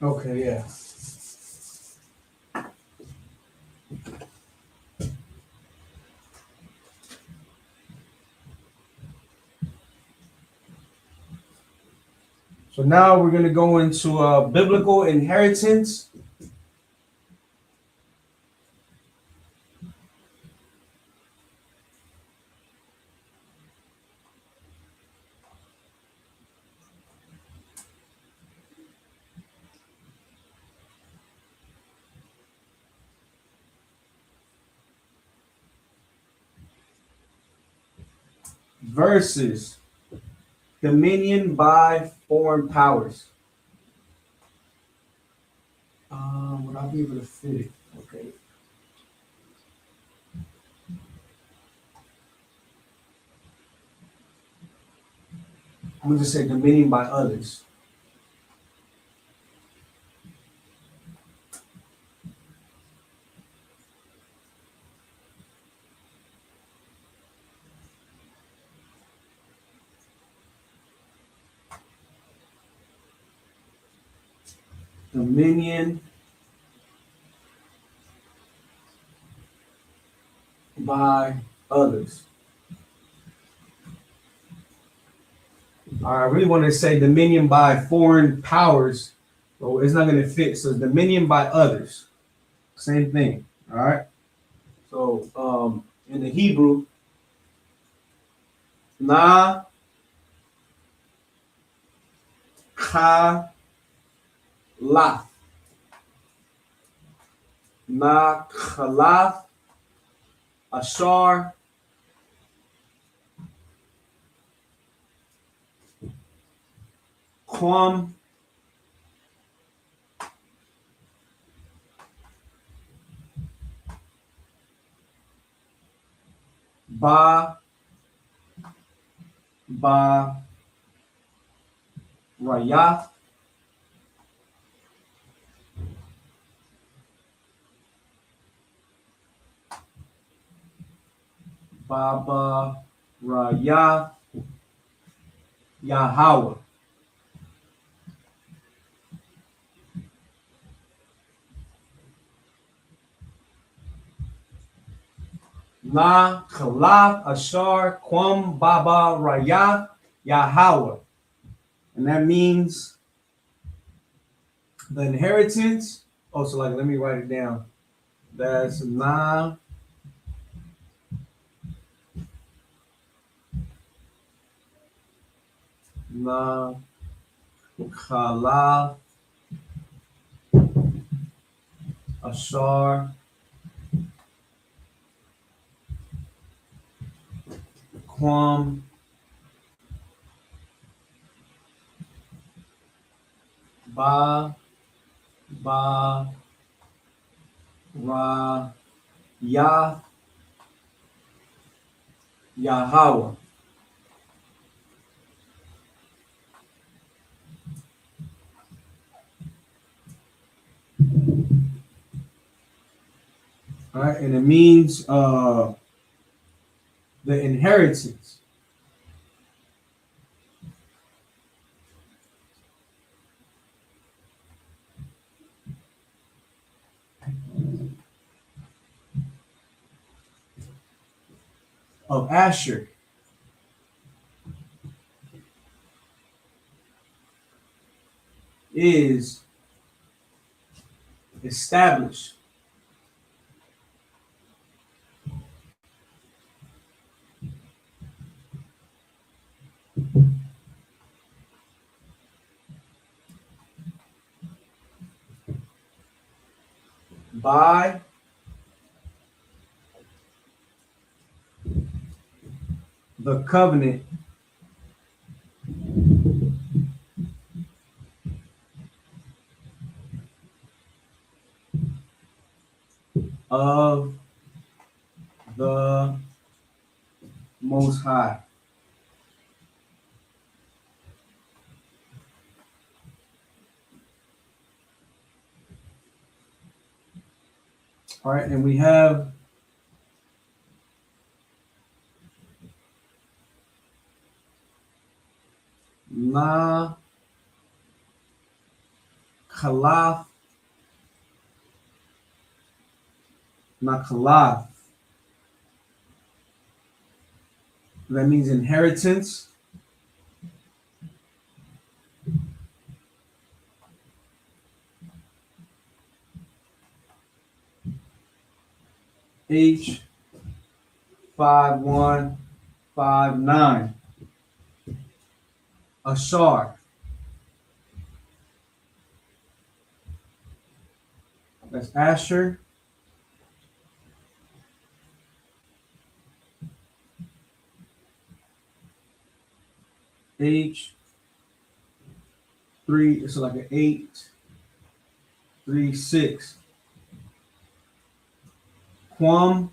[SPEAKER 4] Okay, yeah. So now we're going to go into biblical inheritance. Versus dominion by foreign powers. Would I be able to fit it? Okay. I'm going to just say dominion by others. Dominion by others. I really want to say dominion by foreign powers, but it's not going to fit. So dominion by others. Same thing. All right. So in the Hebrew, na khalaf. Na khalaf ashar Kwam Ba Rayath Baba Rayath Yahweh. La Khalaf Ashar Kwam Baba Rayath Yahweh. And that means the inheritance. Oh, so like let me write it down. That's Na Khalaf Ashar Kwam Ba Ra Yah Yahweh. All right, and it means the inheritance. Of Asher. Is established by the covenant of the Most High. All right, and we have La Khalaf, Nakalath. That means inheritance. H5159. Ashar. That's Asher. H3, it's like an 836. Quam.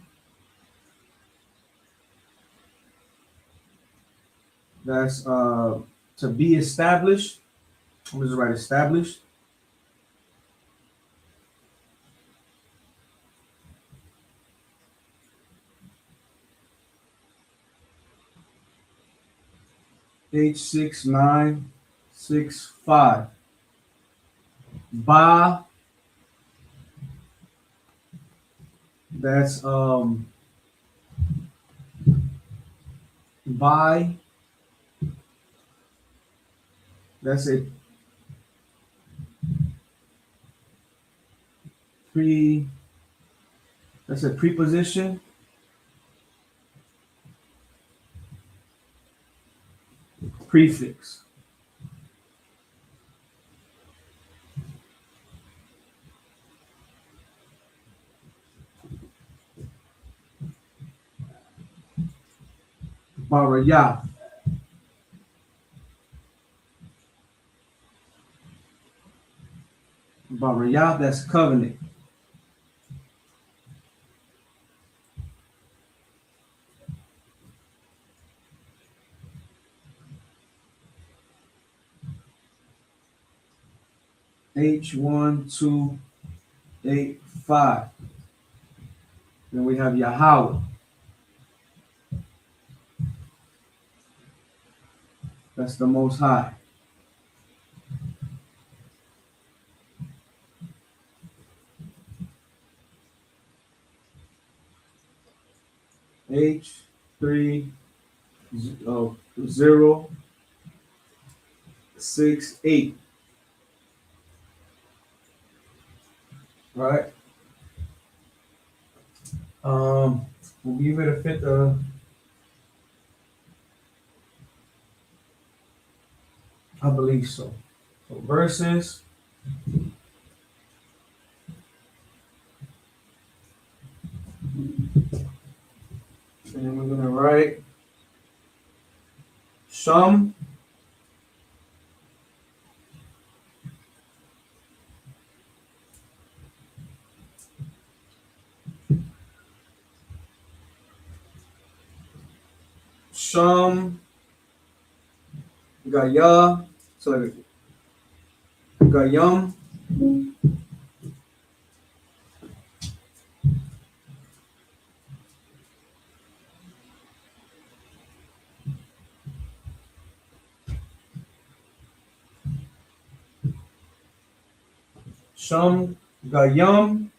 [SPEAKER 4] That's to be established. I'm just write established. H6965. Ba. That's by. That's a that's a preposition. Prefix. Barayah. Barayah, that's covenant. H1285. Then we have Yahweh. That's the Most High. H3068. Right. We'll be able to fit the I believe so. So verses. And we're gonna write Shum. Shum Gaya. So Gayam. Shum Gayam.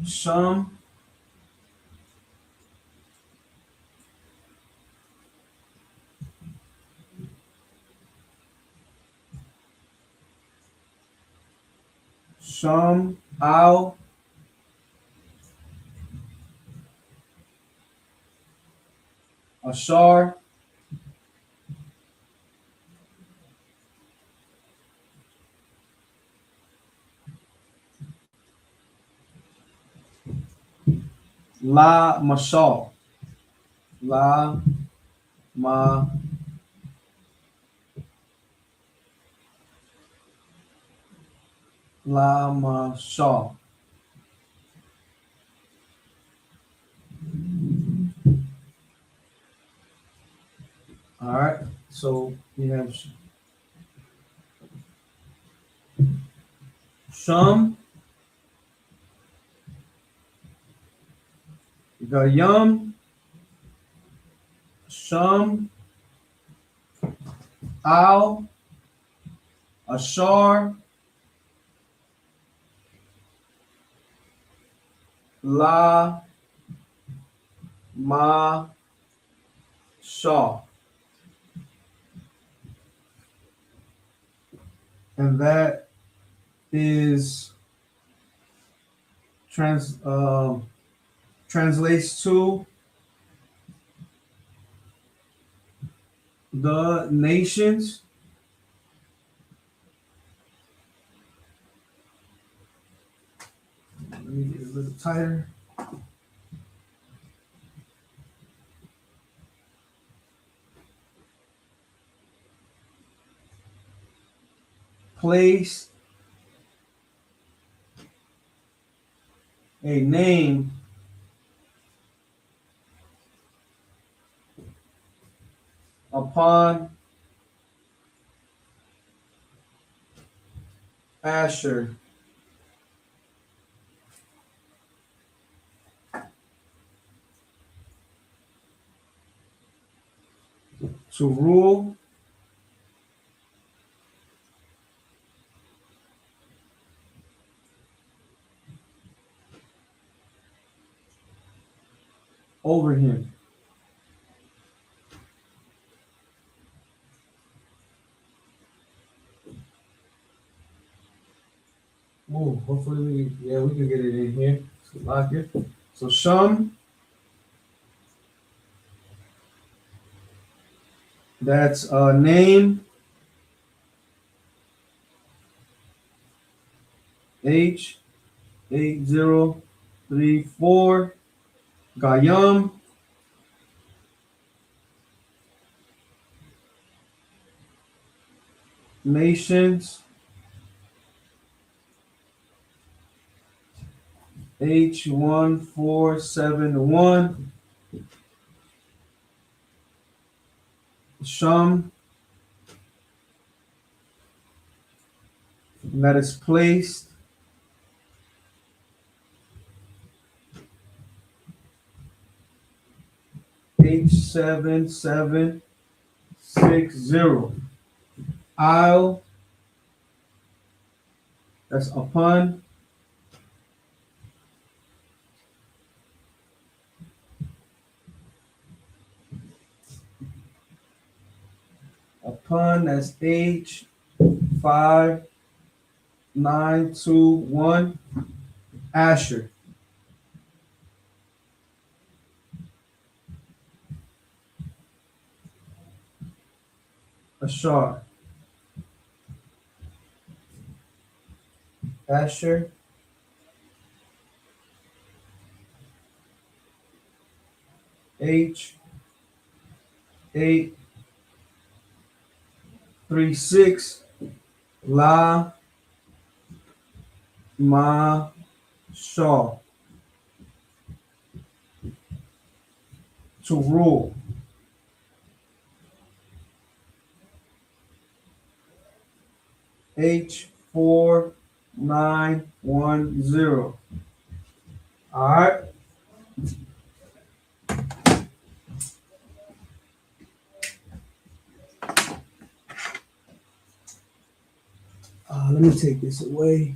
[SPEAKER 4] Shum Shum Al Ashar La Mashal. La Ma. La Mashal. All right. So we have Sham. You got Yum. Sham. Al. Ashar. La Ma Shaw. And that is translates to the nations. Let me get a little tighter. Place a name upon Asher to rule over him. Oh, hopefully we can get it in here. So lock it. So Sham, that's a name. H8034 Gayam. Nations. H1471 Sham, and that is placed H7760 I'll, that's upon that's H5921 Asher. Ashar. Asher. H836 La Ma Shaw to rule. H4910. All right. Let me take this away.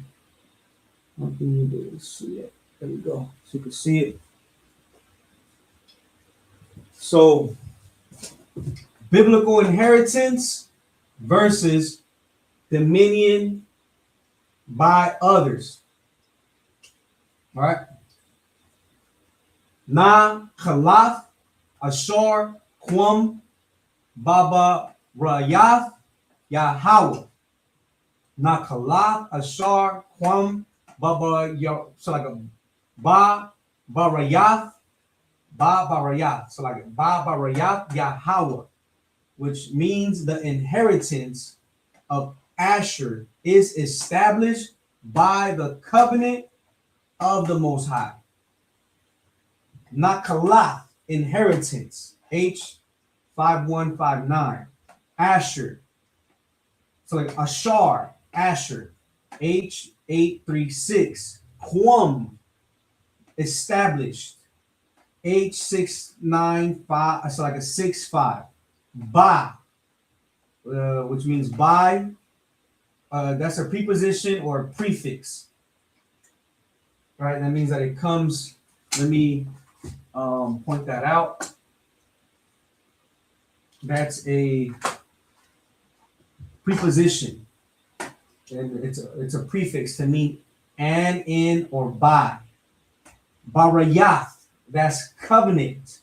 [SPEAKER 4] How can you do this? See it? There we go. So you can see it. So, biblical inheritance versus dominion by others. All right. Na Khalaf Ashar Kwam Baba Rayath Yahweh. Na Khalaf Ashar Kwam Baba so like a Ba Barayath Ba Barayath. So like Ba Barayath Yahweh, which means the inheritance of Asher is established by the covenant of the Most High. Nakalath, inheritance, H5159. Asher, so like Ashar, Asher, H836. Quam, established, H695, so like a 65. Ba, which means by, that's a preposition or a prefix. Right, that means that it comes, let me point that out. That's a preposition, and it's a prefix to mean and, in, or by. Barayath, that's covenant,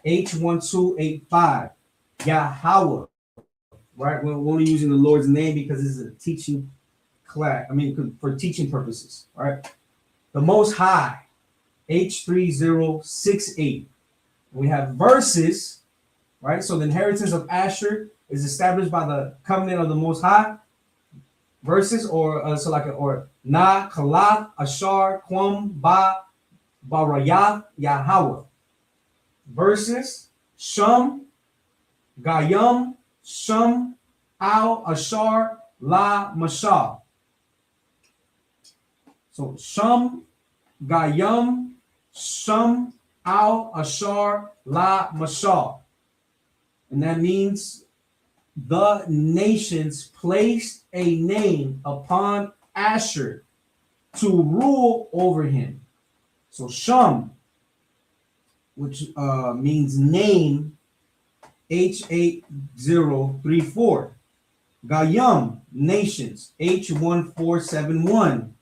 [SPEAKER 4] H1285. Yahweh, right? We're only using the Lord's name because this is a teaching class. I mean, for teaching purposes, right? The Most High, H3068. We have verses, right? So the inheritance of Asher is established by the covenant of the Most High. Verses, or or Na, Kalath, Ashar, Quam, Ba, Barayath, Yahweh. Verses, Shum, Gayam, Shum, Al, Ashar, La, Mashal. So Shum, Gayam, Shum, Al, Ashar, La, Mashal. And that means the nations placed a name upon Asher to rule over him. So Shum, which means name, H8034. Gayam, nations, H1471.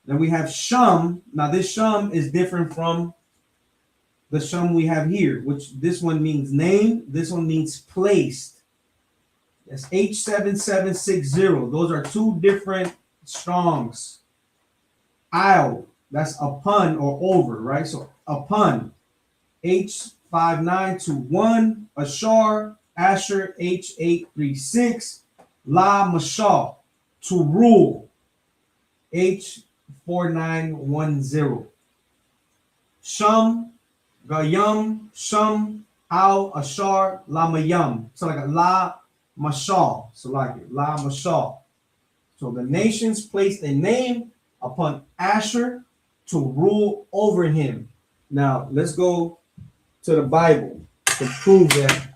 [SPEAKER 4] Then we have Shum. Now this Shum is different from the Shum we have here, which this one means name, this one means placed. That's H7760. Those are two different Strongs. I'll, that's upon or over, right? So upon, H5921. Ashar, Asher, H836. La Mashal, to rule, H4910. Shum, Gayam, Shum, Al, Ashar, La Mayam. So like a La Mashal. So like it, La Mashal. So the nations placed a name upon Asher to rule over him. Now let's go to the Bible to prove that.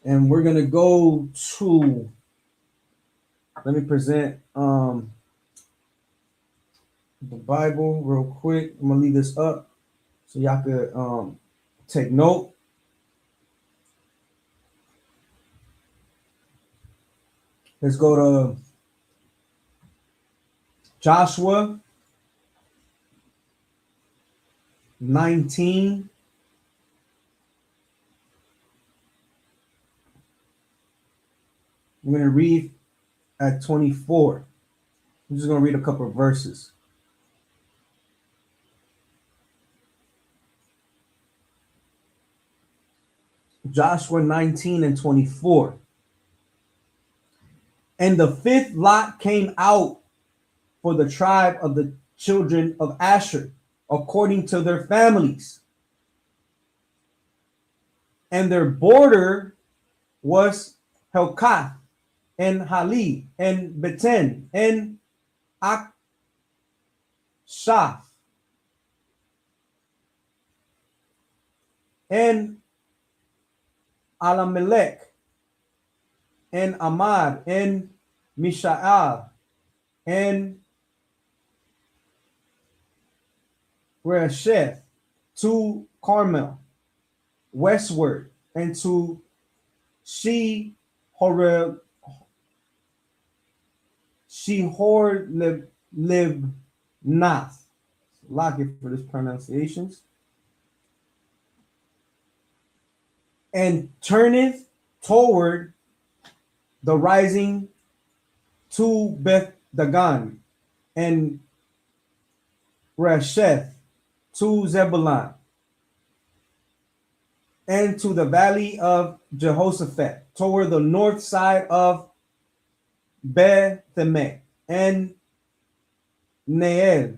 [SPEAKER 4] And we're gonna go to, let me present the Bible real quick. I'm gonna leave this up so y'all could take note. Let's go to Joshua 19. I'm going to read at 24. I'm just going to read a couple of verses. Joshua 19 and 24. And the fifth lot came out for the tribe of the children of Asher, according to their families. And their border was Helkath, and Hali, and Beten, and Akshaph, and Alamelech, and Amad, and Mishaal, and Resheth, to Carmel, westward, and to Shehor Libnath. Lock it for this pronunciations. And turneth toward the rising to Beth Dagon, and Resheth to Zebulun, and to the valley of Jehoshaphat, toward the north side of Beth-Emek and Neel,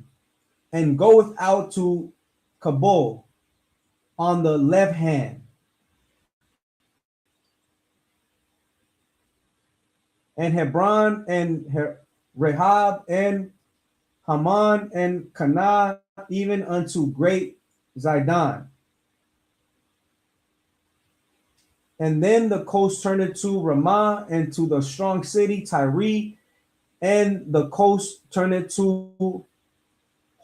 [SPEAKER 4] and goeth out to Kabul on the left hand, and Hebron and Rehob and Haman and Canaan, even unto great Zidon. And then the coast turned to Ramah, and to the strong city Tyre, and the coast turned to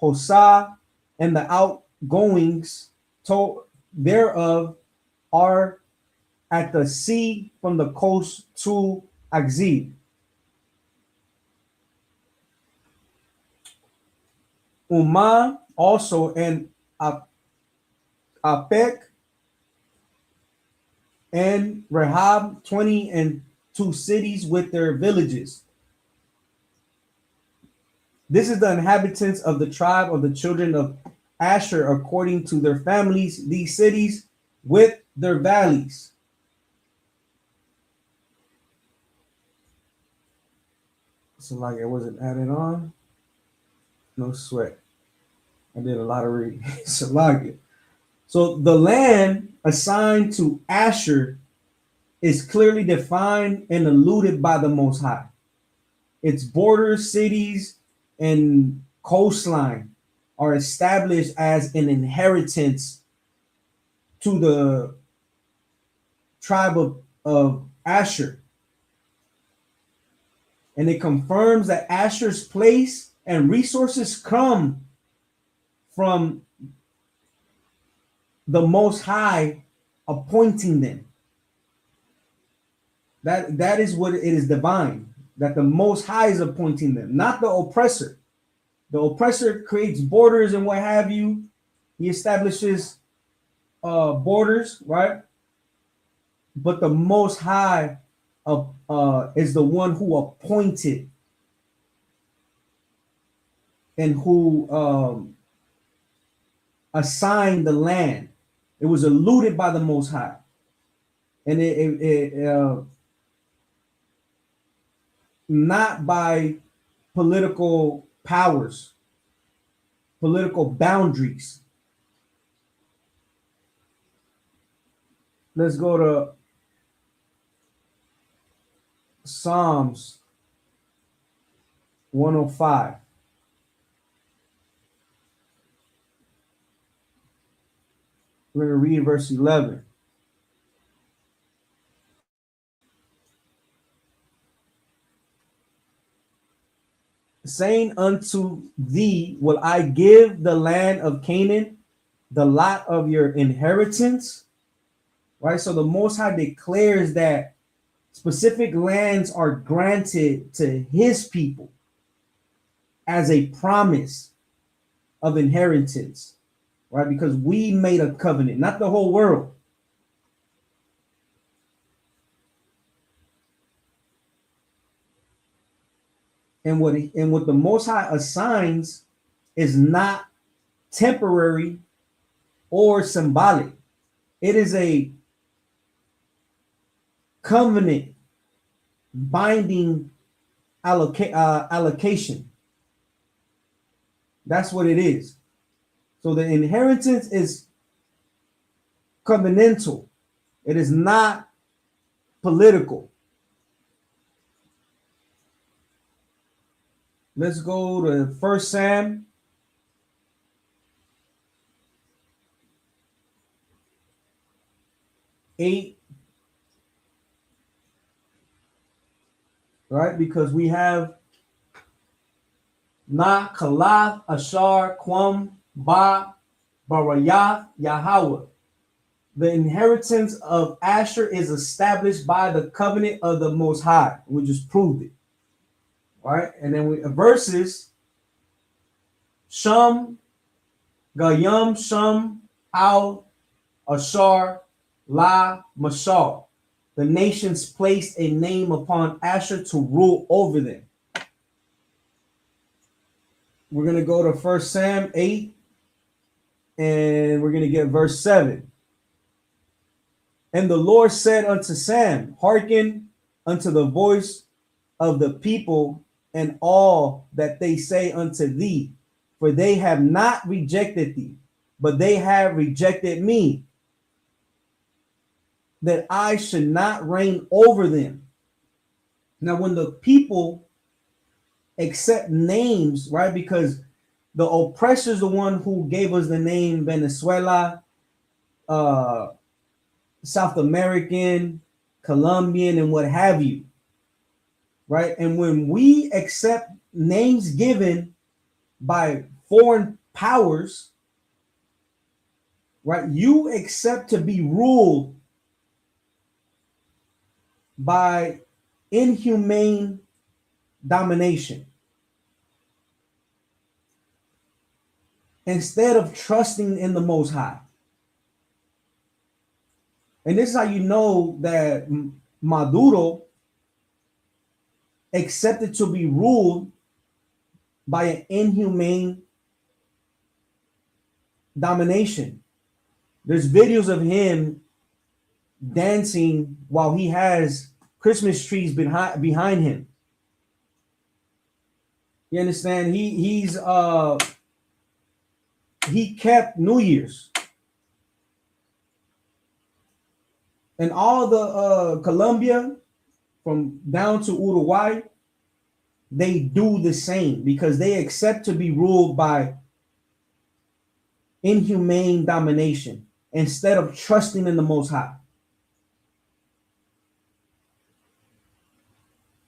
[SPEAKER 4] Hosah, and the outgoings thereof are at the sea from the coast to Akzib. Ummah also and Apek and Rehob, 22 cities with their villages. This is the inhabitants of the tribe of the children of Asher according to their families, these cities with their valleys. So like it wasn't added on. No sweat. I did a lot of reading. So the land assigned to Asher is clearly defined and alluded by the Most High. Its borders, cities, and coastline are established as an inheritance to the tribe of Asher. And it confirms that Asher's place and resources come from the Most High appointing them. That is what it is divine, that the Most High is appointing them, not the oppressor. The oppressor creates borders and what have you. He establishes borders, right? But the Most High is the one who appointed and who assigned the land. It was alluded by the Most High, and it not by political powers, political boundaries. Let's go to Psalms 105. We're going to read verse 11. Saying unto thee, will I give the land of Canaan, the lot of your inheritance? Right? So the Most High declares that specific lands are granted to his people as a promise of inheritance, right? Because we made a covenant, not the whole world. And what the Most High assigns is not temporary or symbolic. It is a covenant binding allocation. That's what it is. So the inheritance is covenantal. It is not political. Let's go to 1 Sam 8. Right? Because we have Na Kalath Ashar Kwam Ba Barayath Yahweh. The inheritance of Asher is established by the covenant of the Most High. We just proved it. All right, and then verses Sham Gayam Sham Al Ashar La Mashal. The nations placed a name upon Asher to rule over them. We're going to go to 1 Sam 8, and we're going to get verse 7. And the Lord said unto Sam, hearken unto the voice of the people and all that they say unto thee, for they have not rejected thee, but they have rejected me, that I should not reign over them. Now, when the people accept names, right, because the oppressor is the one who gave us the name Venezuela, South American, Colombian, and what have you, right? And when we accept names given by foreign powers, right, you accept to be ruled by inhumane domination instead of trusting in the Most High. And this is how you know that Maduro accepted to be ruled by an inhumane domination. There's videos of him dancing while he has Christmas trees behind him. You understand? He kept New Year's. And all the Colombia from down to Uruguay, they do the same because they accept to be ruled by inhumane domination instead of trusting in the Most High.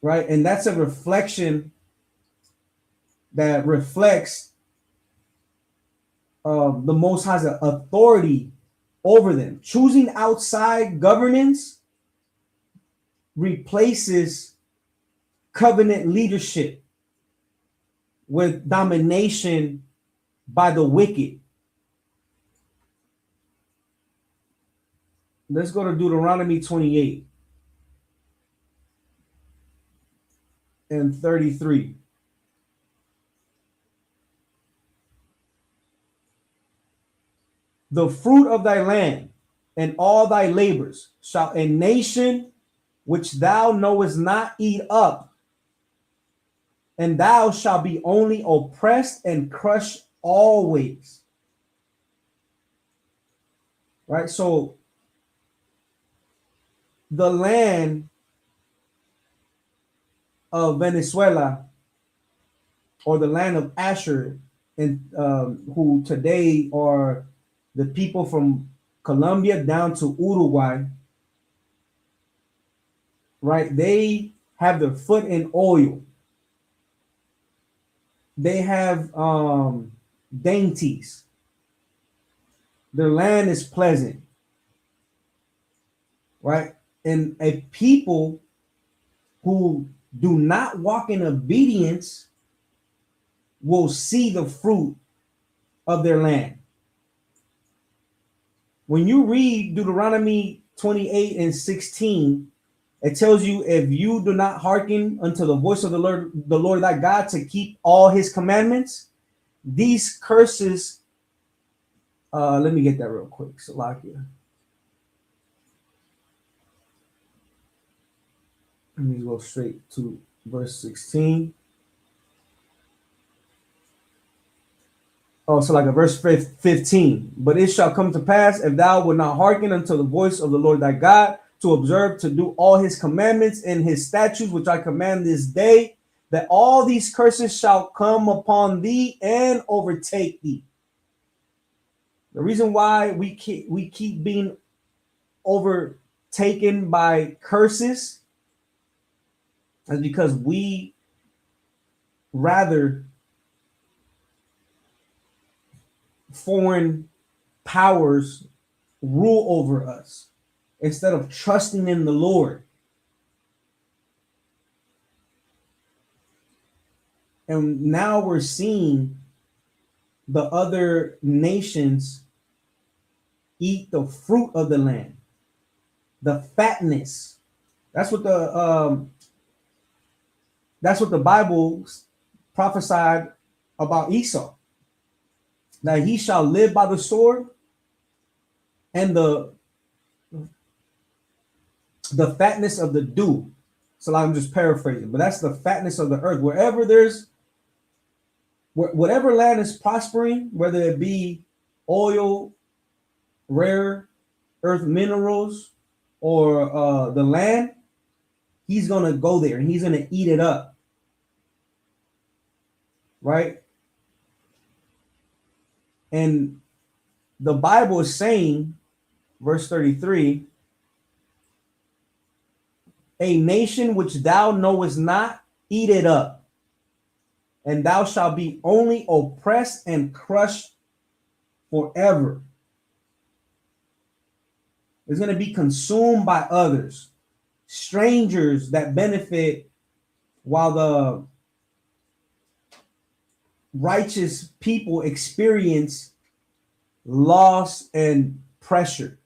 [SPEAKER 4] Right? And that's a reflection that reflects the Most High's authority over them. Choosing outside governance replaces covenant leadership with domination by the wicked. Let's go to Deuteronomy 28 and 33. The fruit of thy land and all thy labors shall a nation which thou knowest not eat up, and thou shalt be only oppressed and crushed always. Right? So the land of Venezuela, or the land of Asher, and who today are the people from Colombia down to Uruguay, right? They have their foot in oil. They have dainties. Their land is pleasant, right? And a people who do not walk in obedience will see the fruit of their land. When you read Deuteronomy 28 and 16, it tells you, if you do not hearken unto the voice of the Lord thy God to keep all his commandments, these curses, let me get that real quick. Salakia. Let me go straight to verse 16. Oh, so like a verse 15. But it shall come to pass, if thou wilt not hearken unto the voice of the Lord thy God, to observe to do all his commandments and his statutes, which I command this day, that all these curses shall come upon thee and overtake thee. The reason why we keep being overtaken by curses is because we rather foreign powers rule over us instead of trusting in the Lord. And now we're seeing the other nations eat the fruit of the land, the fatness. That's what the Bible prophesied about Esau, that he shall live by the sword, and the fatness of the dew. So I'm just paraphrasing, but that's the fatness of the earth. Whatever land is prospering, whether it be oil, rare earth minerals, or the land, he's gonna go there and he's gonna eat it up, right? And the Bible is saying, verse 33, a nation which thou knowest not, eat it up, and thou shalt be only oppressed and crushed forever. It's going to be consumed by others, strangers that benefit, while the righteous people experience loss and pressure.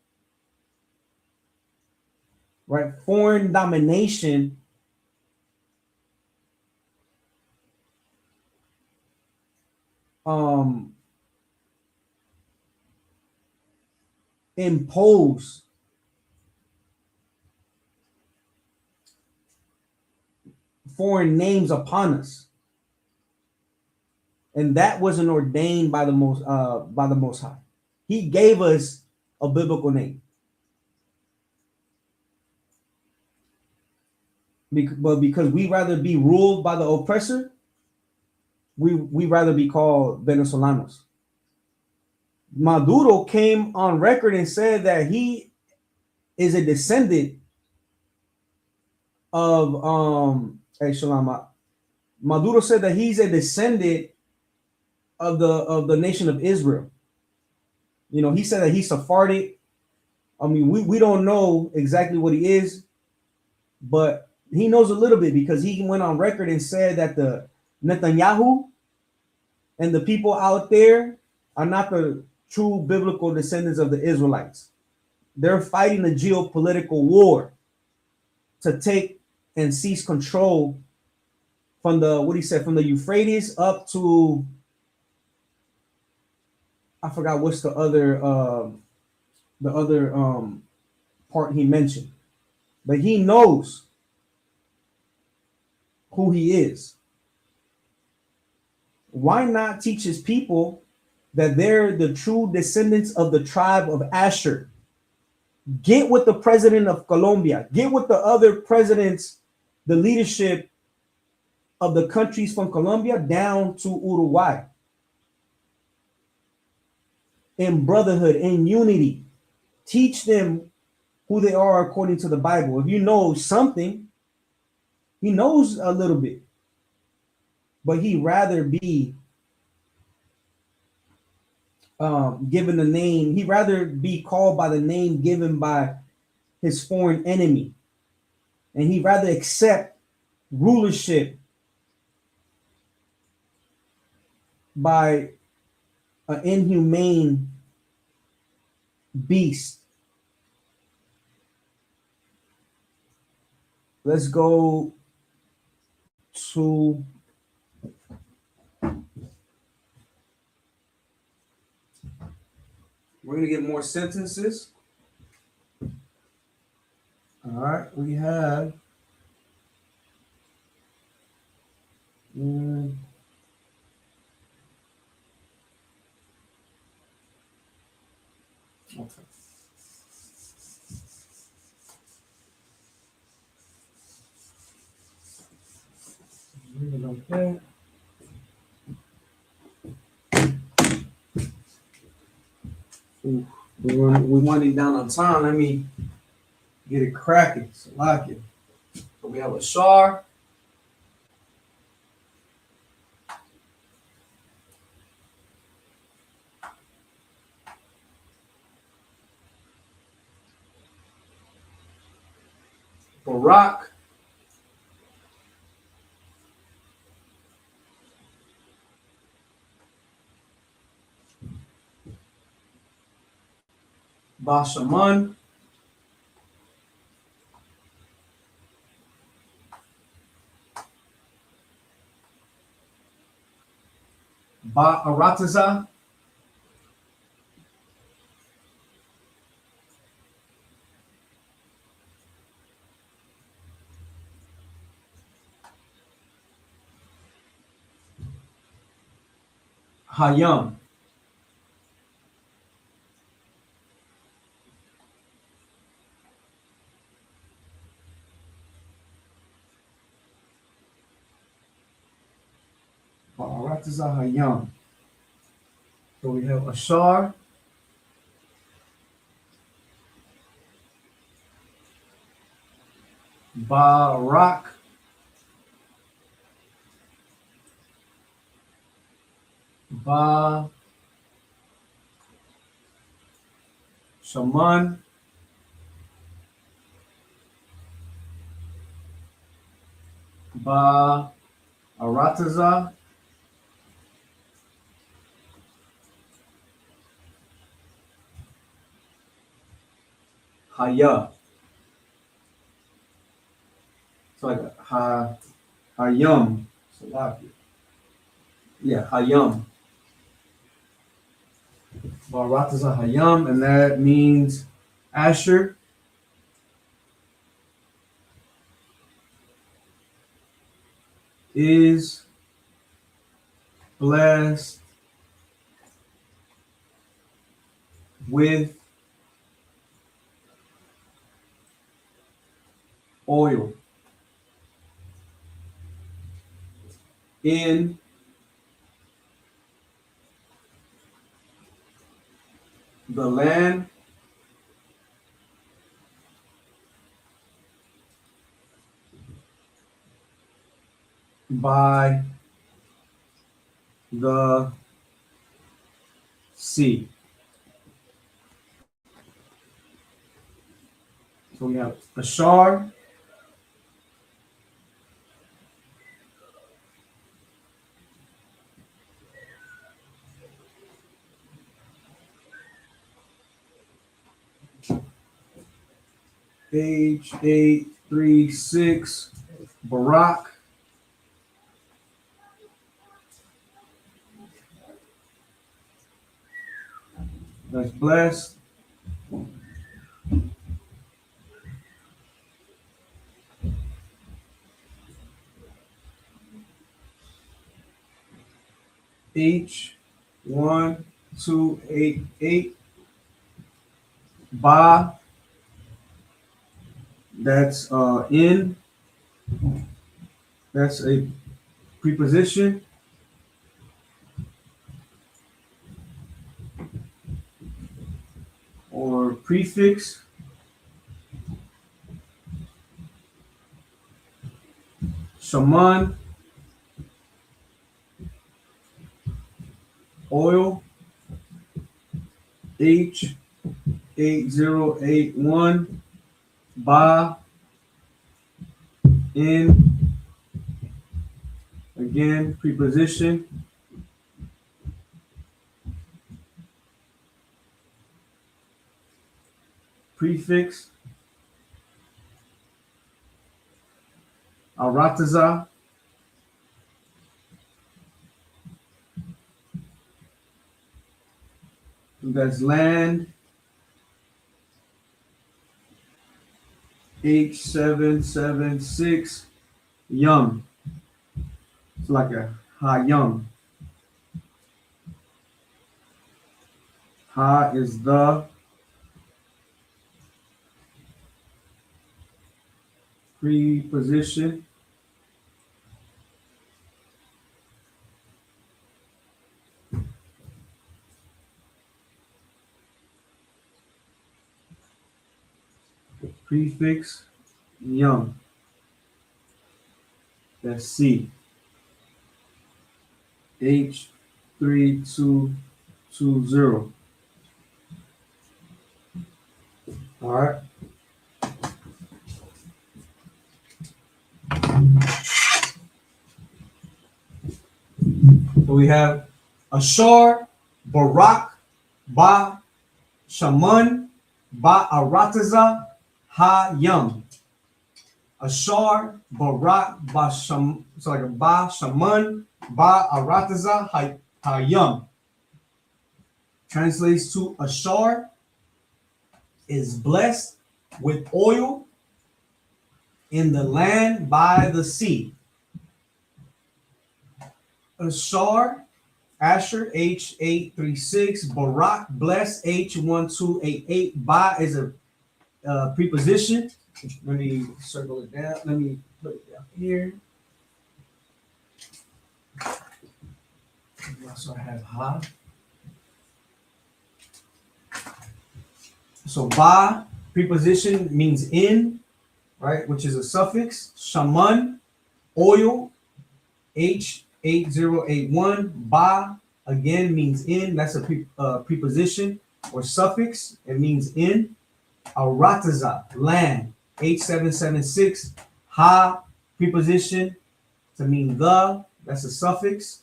[SPEAKER 4] Right? Foreign domination impose foreign names upon us, and that wasn't ordained by the most High. He gave us a biblical name, but because we rather be ruled by the oppressor, we rather be called Venezolanos. Maduro came on record and said that he is a descendant of Maduro said that he's a descendant of the nation of Israel. You know, he said that he's Sephardic. I mean, we don't know exactly what he is, but he knows a little bit because he went on record and said that the Netanyahu and the people out there are not the true biblical descendants of the Israelites. They're fighting a geopolitical war to take and seize control from from the Euphrates up to, I forgot what's the other part he mentioned, but he knows who he is. Why not teach his people that they're the true descendants of the tribe of Asher? Get with the president of Colombia, get with the other presidents, the leadership of the countries from Colombia down to Uruguay, in brotherhood, in unity. Teach them who they are according to the Bible. If you know something, he knows a little bit, but he'd rather be given the name, he'd rather be called by the name given by his foreign enemy, and he'd rather accept rulership by an inhumane beast. Let's go to we're going to get more sentences. All right, we have okay. Okay. We're winding down on time. Let me get it cracking. So like it. So we have a Shar. Barack. Bashaman. Ba Arataza. Hayam. Ba'arataza Hayam. So we have Ashar. Barak. Ba Shaman. Ba Arataza. Haya. So like Hayam. Salafi. Yeah, Hayam. Barataza Hayam, and that means Asher. Is blessed with oil in the land by the sea. So we have Ashar, page 836, Barak, that's blessed. H1288, Ba, that's in, that's a preposition. Or prefix. Shaman, oil. H8081, Ba, in, again, preposition. Prefix. Arataza, that's land. H776, Yum. It's like a Hayum. Ha is the preposition. Prefix, Yum. That's C. H3220. All right. So we have Ashar, Barak, Ba, Shaman, Ba Arataza, Hayam. Ashar, Barak, Ba Sham, so like a Ba Shaman, Ba Arataza, Hayam translates to Ashar is blessed with oil in the land by the sea. Ashar, Asher, H836, Barak, blessed, H1288. Ba is a preposition. Let me circle it down. Let me put it down here. So I have ha. So ba, preposition, means in, right, which is a suffix. Shaman, oil, H8081. Ba, again, means in. That's a preposition or suffix. It means in. Arataza, land, H776. Ha, preposition, to mean the. That's a suffix.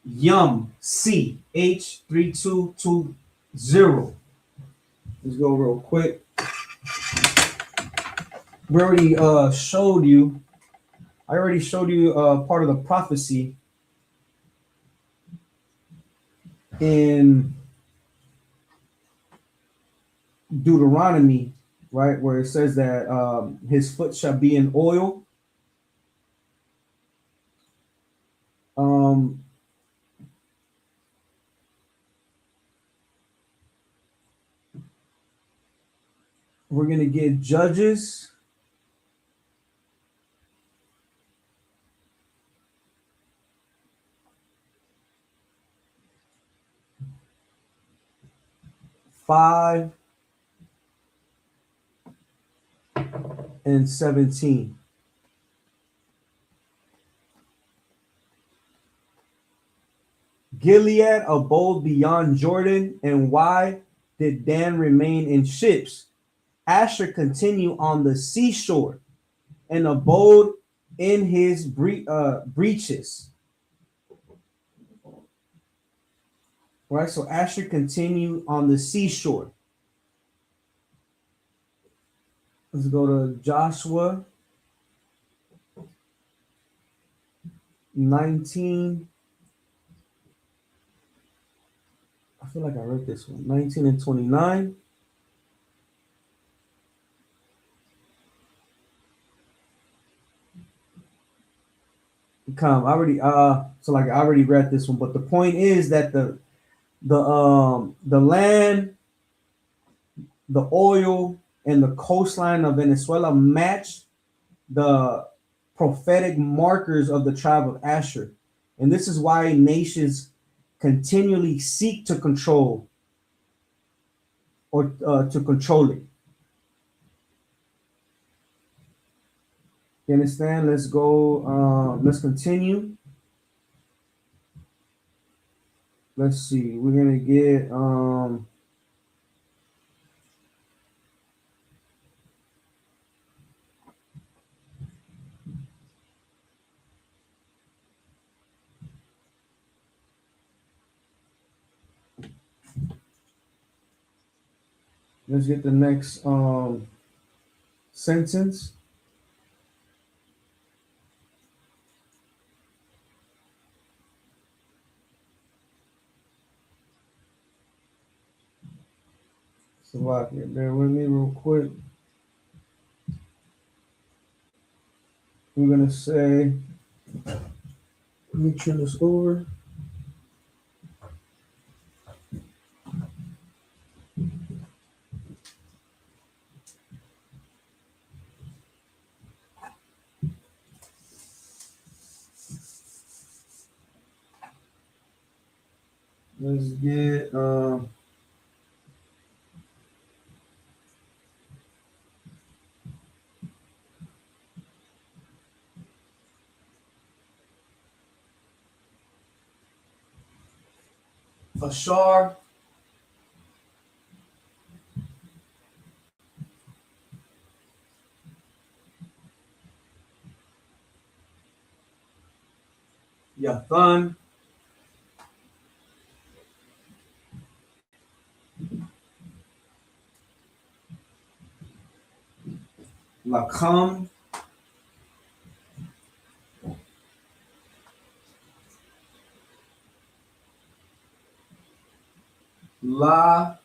[SPEAKER 4] Yum, C, H3220. Let's go real quick. We already showed you. I already showed you part of the prophecy in Deuteronomy, right, where it says that his foot shall be in oil. We're gonna get Judges. Five and 17. Gilead abode beyond Jordan, and why did Dan remain in ships? Asher continued on the seashore and abode in his breeches. Right, so Asher continued on the seashore. Let's go to Joshua 19. I feel like I read this one. 19 and 29. I already read this one, but the point is that the land, the oil, and the coastline of Venezuela match the prophetic markers of the tribe of Asher. And this is why nations continually seek to control or to control it. You understand? Let's go. Let's continue. Let's see. We're gonna get let's get the next sentence. So bear with me real quick. We're gonna say, let me turn this over. Let's get Ashar, Yathan, Lakam, La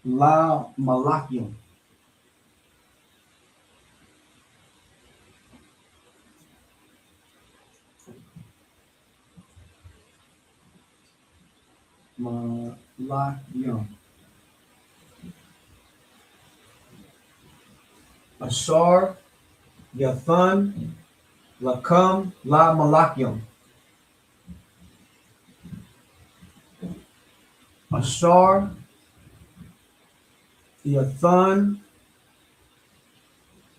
[SPEAKER 4] Malakium. Malakium. Ashar, Yathan, Lakam, La Malakium. Ashar, Yathan,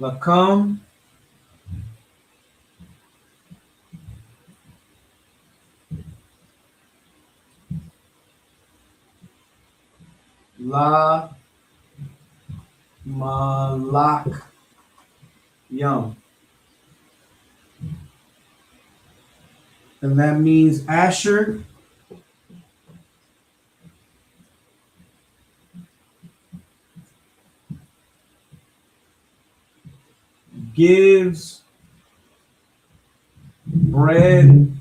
[SPEAKER 4] Lakam, La Malakyam. And that means Asher gives bread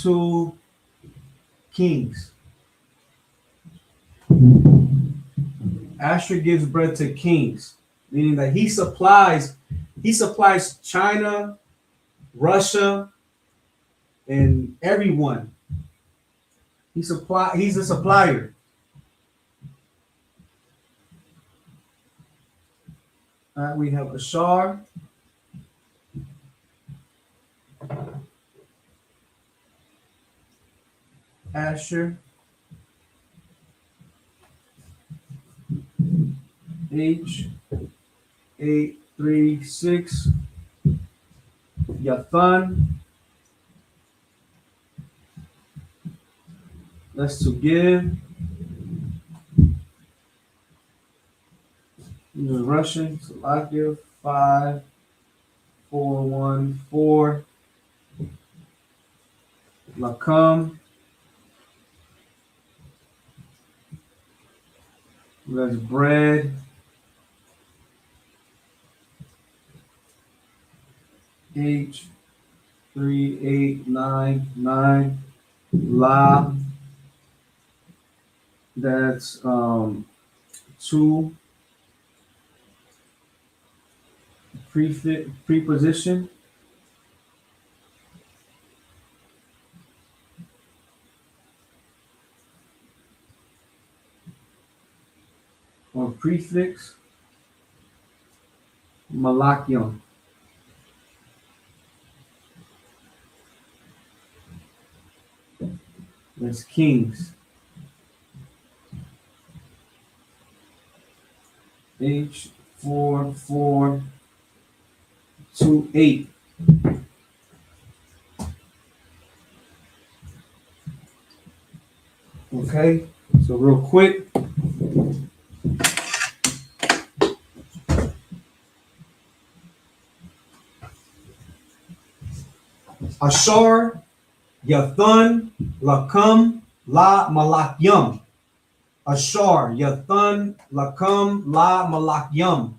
[SPEAKER 4] to kings. Asher gives bread to kings, meaning that he supplies China, Russia, and everyone. He's a supplier. We have Ashar. Asher. H836. Yathan. That's to give. The Russian, Slovakia, 5414. Lakam. That's bread. H3899. La. That's two preposition. Or prefix. Malakium. That's kings. H4428. Okay, so real quick. Ashar, Yathan, Lakam, La Malakyam. Ashar, Yathan, Lakam, La Malakyam.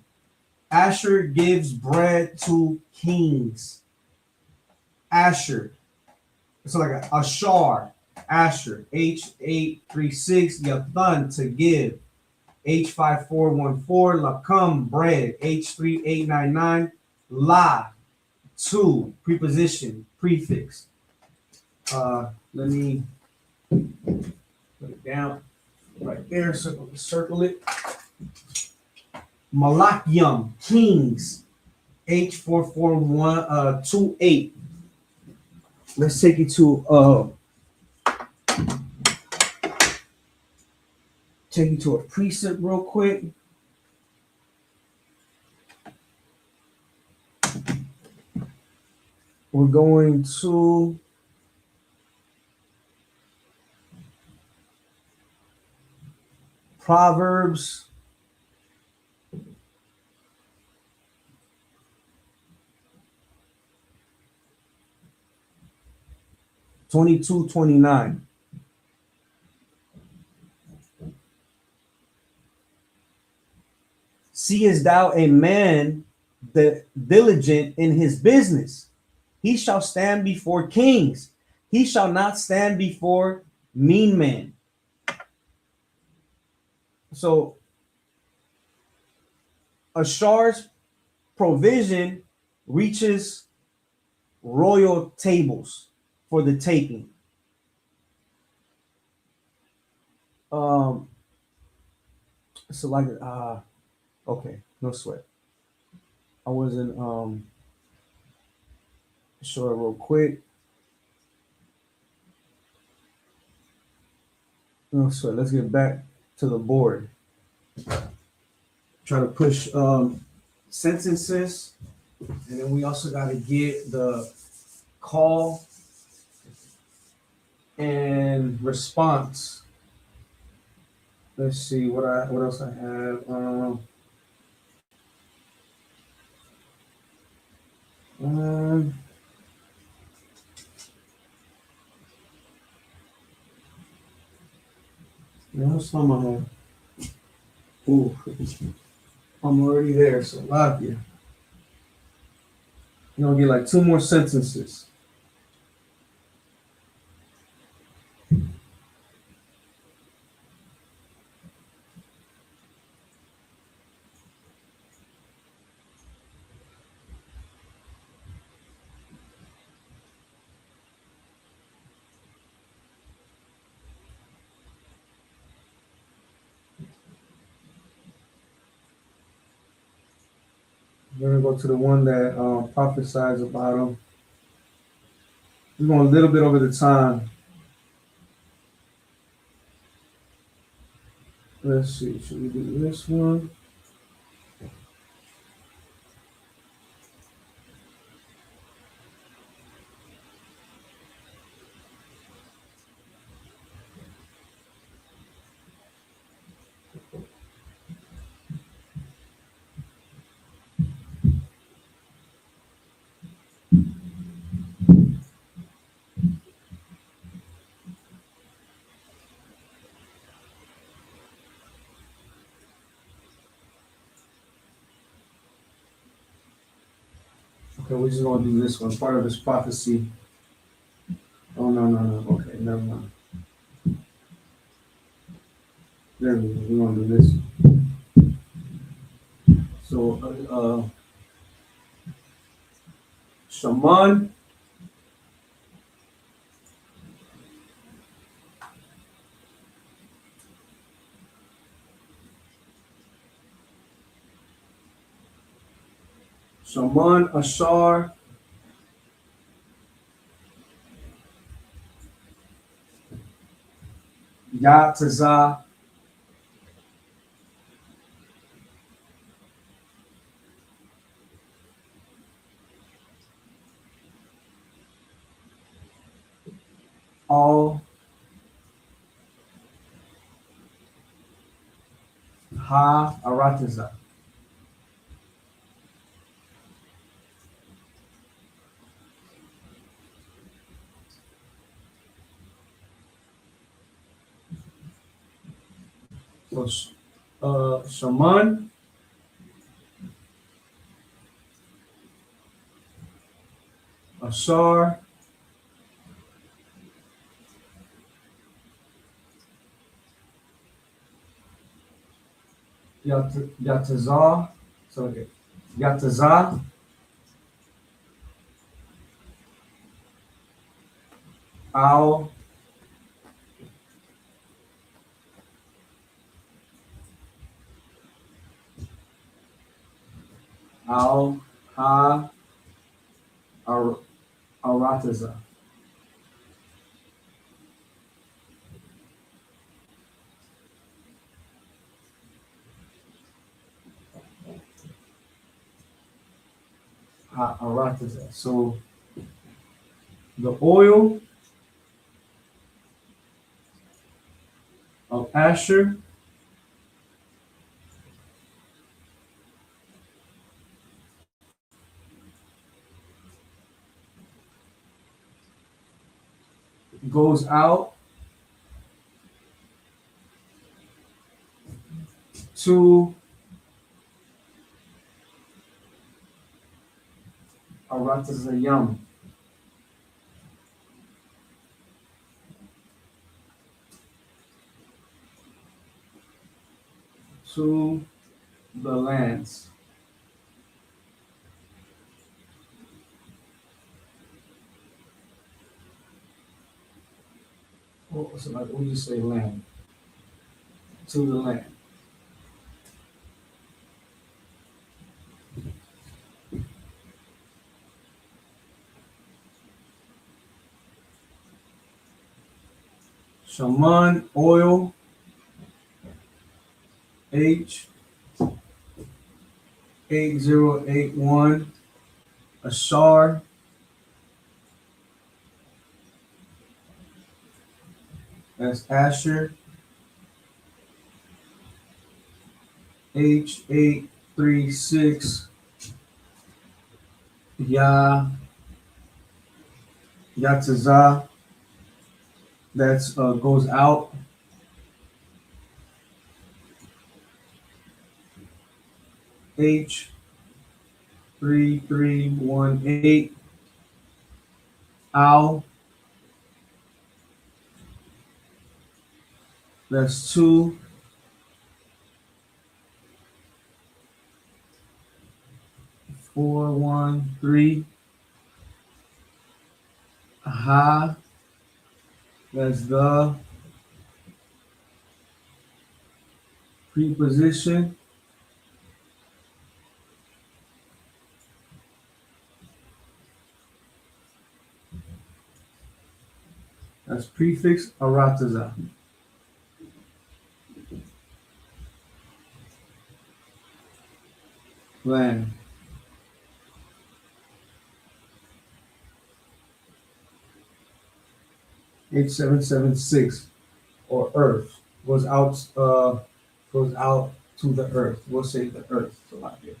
[SPEAKER 4] Asher gives bread to kings. Asher. So like a Ashar, Asher, H836, Yathan, to give. H5414, Lakam, bread. H3899, La, to, preposition, prefix. Let me put it down right there, circle it. Malakium, kings, H44128. Let's take it to a precept real quick. We're going to Proverbs 22:29. Seest thou a man diligent in his business? He shall stand before kings. He shall not stand before mean men. So Ashar's provision reaches royal tables for the taking. So like okay, no sweat. I wasn't sure real quick. No sweat. Let's get back to the board. Try to push sentences, and then we also got to get the call and response. Let's see what else I have. What some I have? Ooh, I'm already there. So Latvia. You're gonna get like 2 more sentences. We're gonna go to the one that prophesies about him. We're going a little bit over the time. Let's see. Should we do this one? Okay, we're just gonna do this one. Part of his prophecy. Oh no. Okay, never mind. There we go. We're gonna do this. So Shaman. Shaman Ashar. Yataza. All Ha Arataza. So Shaman, Ashar, Yataza, sorry, Yataza, Al, Al, Ha, Arataza. Ha Arataza. So the oil of Asher goes out to Aratazayam. To the lands. Oh, so like we just say land. To the land. Shaman oil H8081 Ashar that's Asher H836 Yatazah that's goes out H3318 Al that's 2413 Ha that's the preposition that's prefix Arataza land 8776 or earth goes out to the earth. We'll say the earth. It's a lot here.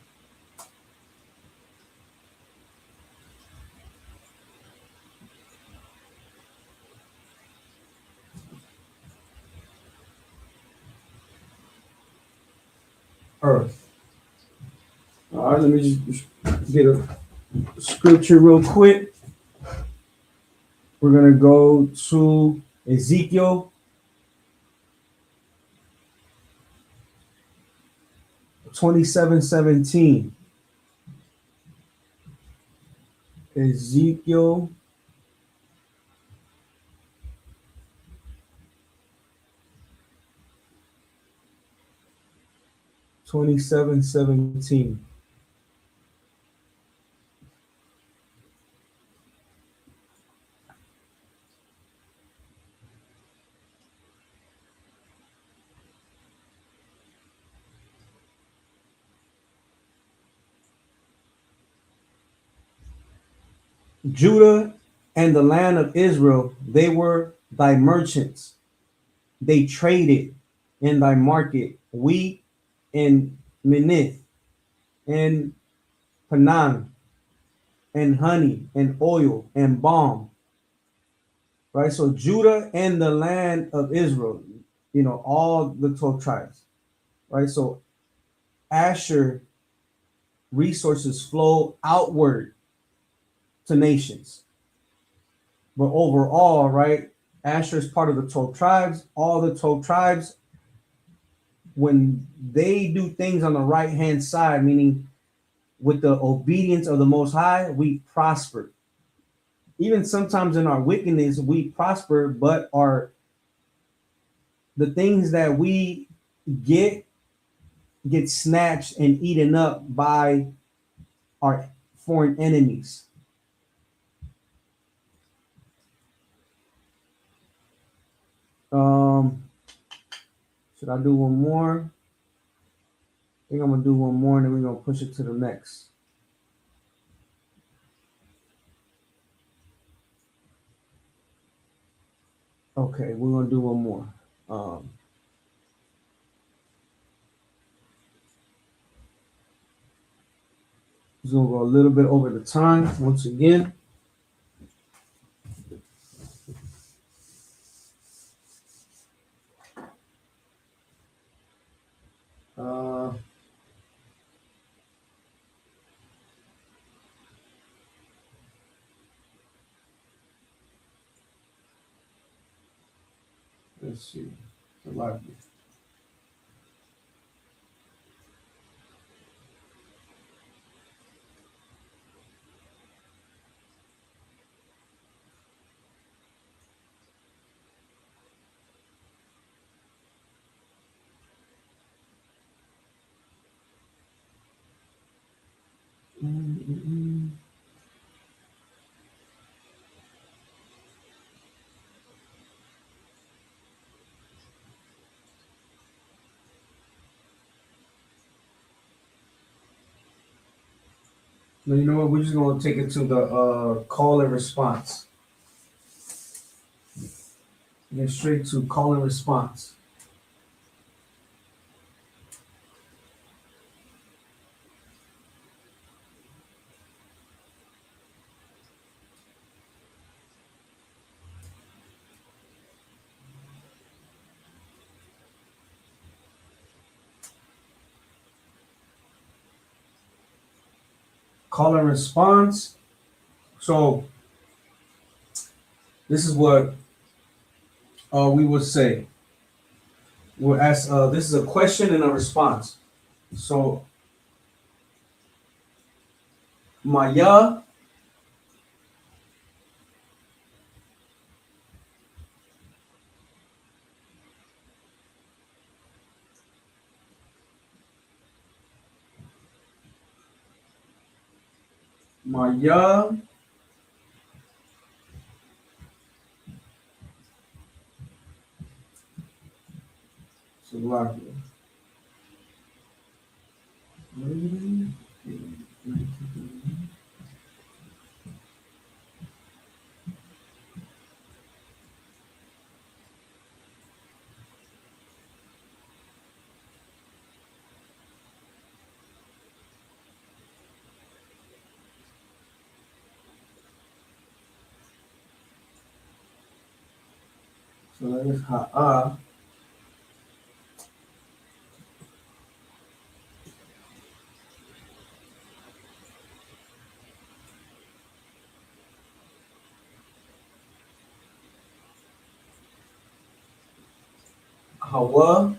[SPEAKER 4] Earth. All right, let me just get a scripture real quick. We're gonna go to Ezekiel 27:17. Ezekiel 27:17. Judah and the land of Israel, they were thy merchants. They traded in thy market wheat and minnith and panang and honey and oil and balm. Right? So Judah and the land of Israel, all the 12 tribes. Right? So Asher resources flow outward to nations. But overall, right, Asher is part of the 12 tribes. All the 12 tribes, when they do things on the right hand side, meaning with the obedience of the Most High, we prosper. Even sometimes in our wickedness, we prosper, but the things that we get snatched and eaten up by our foreign enemies. Should I do one more? I think I'm gonna do one more, and then we're gonna push it to the next. Okay, we're gonna do one more. Just gonna go a little bit over the time once again. Let's see. The library. No, you know what? We're just gonna take it to the call and response. Get straight to call and response. Call and response. So this is what we would say. We'll ask. This is a question and a response. So Maya. Maya. Salaglia. So that is Ha'a. Hawa.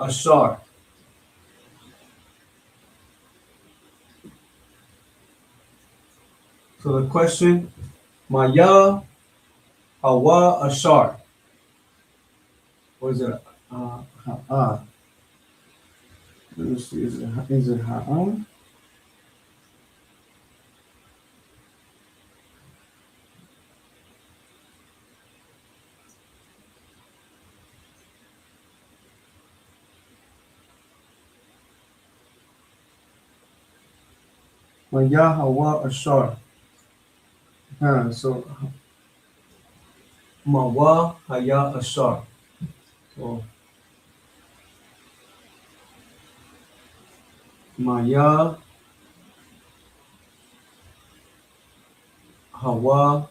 [SPEAKER 4] Ashar. So the question, Maya, Hawa, Ashar. What is it? Ha'a. Let me see. Is it Ha'a? Maya, Hawa, Ashar. So Mawa, Haya, Ashar. So Maya, Hawa,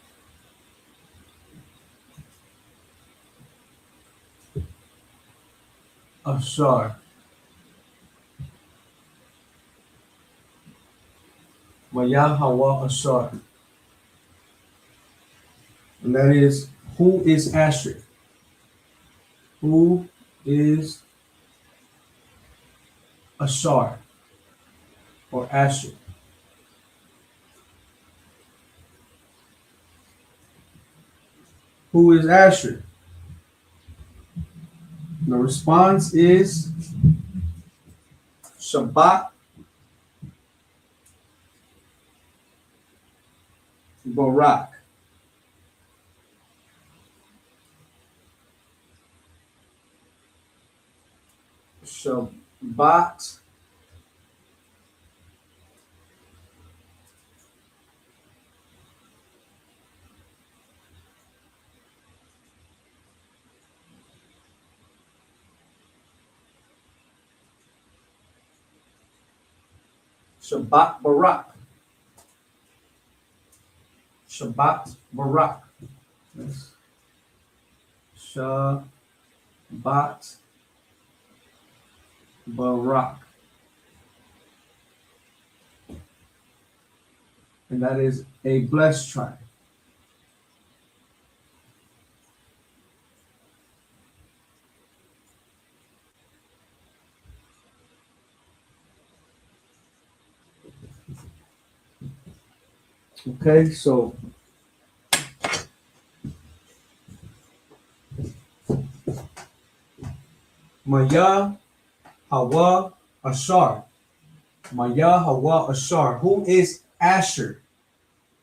[SPEAKER 4] Ashar. Maya, Hawa, Ashar. And that is, who is Asher? Who is Ashar or Asher? Who is Asher? The response is Shabbat Barak. Shabbat Shabbat Barak. Shabbat Barak. Yes. Shabbat Barak. And that is a blessed tribe. Okay, so Maya Hawa Ashar. Maya Hawa Ashar. Who is Asher?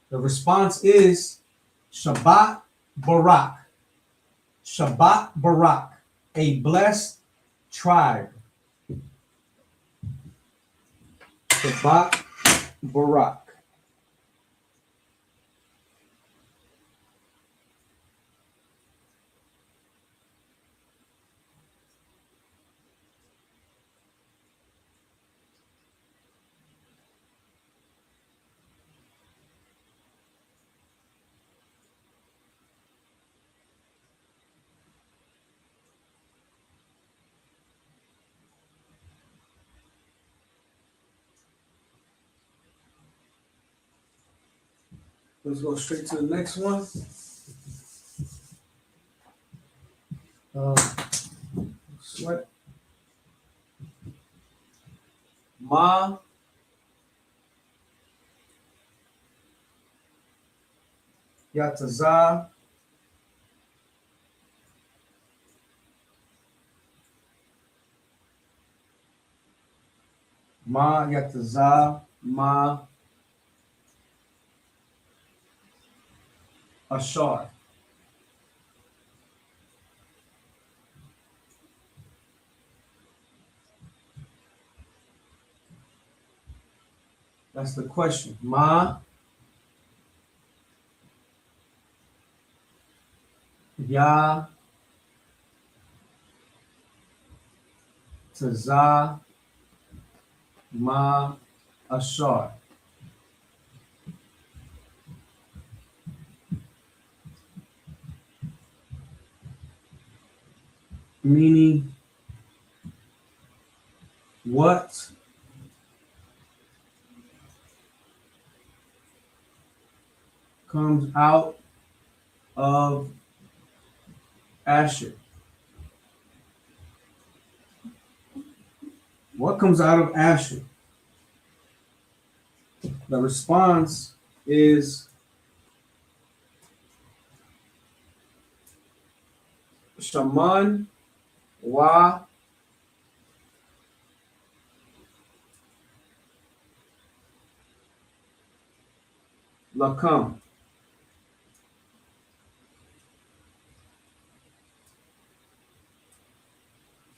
[SPEAKER 4] The response is Shabbat Barak. Shabbat Barak, a blessed tribe. Shabbat Barak. Let's go straight to the next one. Sweat. Ma Yataza. Ma Yataza. Ma Ashar. That's the question. Ma Ya Taza Ma Ashar. Meaning what comes out of Asher? What comes out of Asher? The response is Shaman Wa Lakam.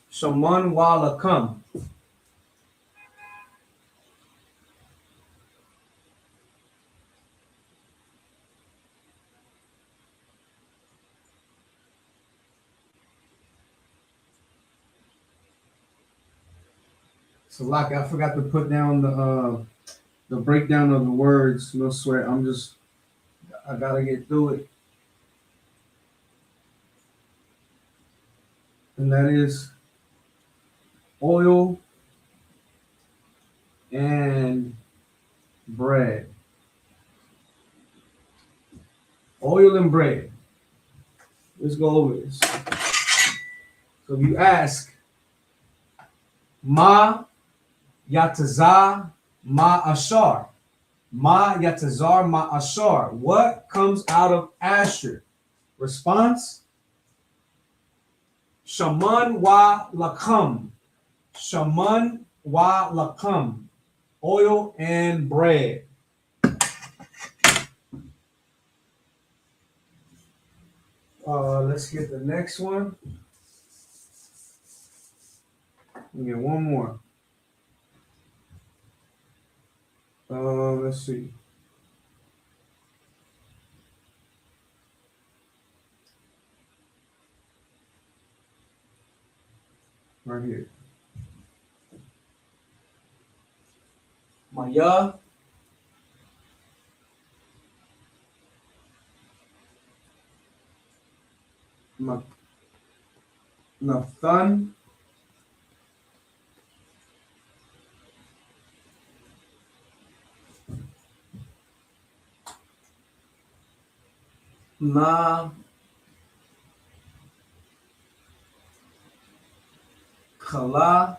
[SPEAKER 4] Shaman Wa Lakam. So like I forgot to put down the breakdown of the words. No sweat. I gotta get through it. And that is oil and bread. Oil and bread. Let's go over this. So if you ask, Ma Yatazar Ma Ashar. Ma Yatazar Ma Ashar. What comes out of Asher? Response: Shaman Wa Lakam. Shaman Wa Lakam. Oil and bread. Let's get the next one. We get one more. Let's see. Right here. Maya. Nathan. Na Khala.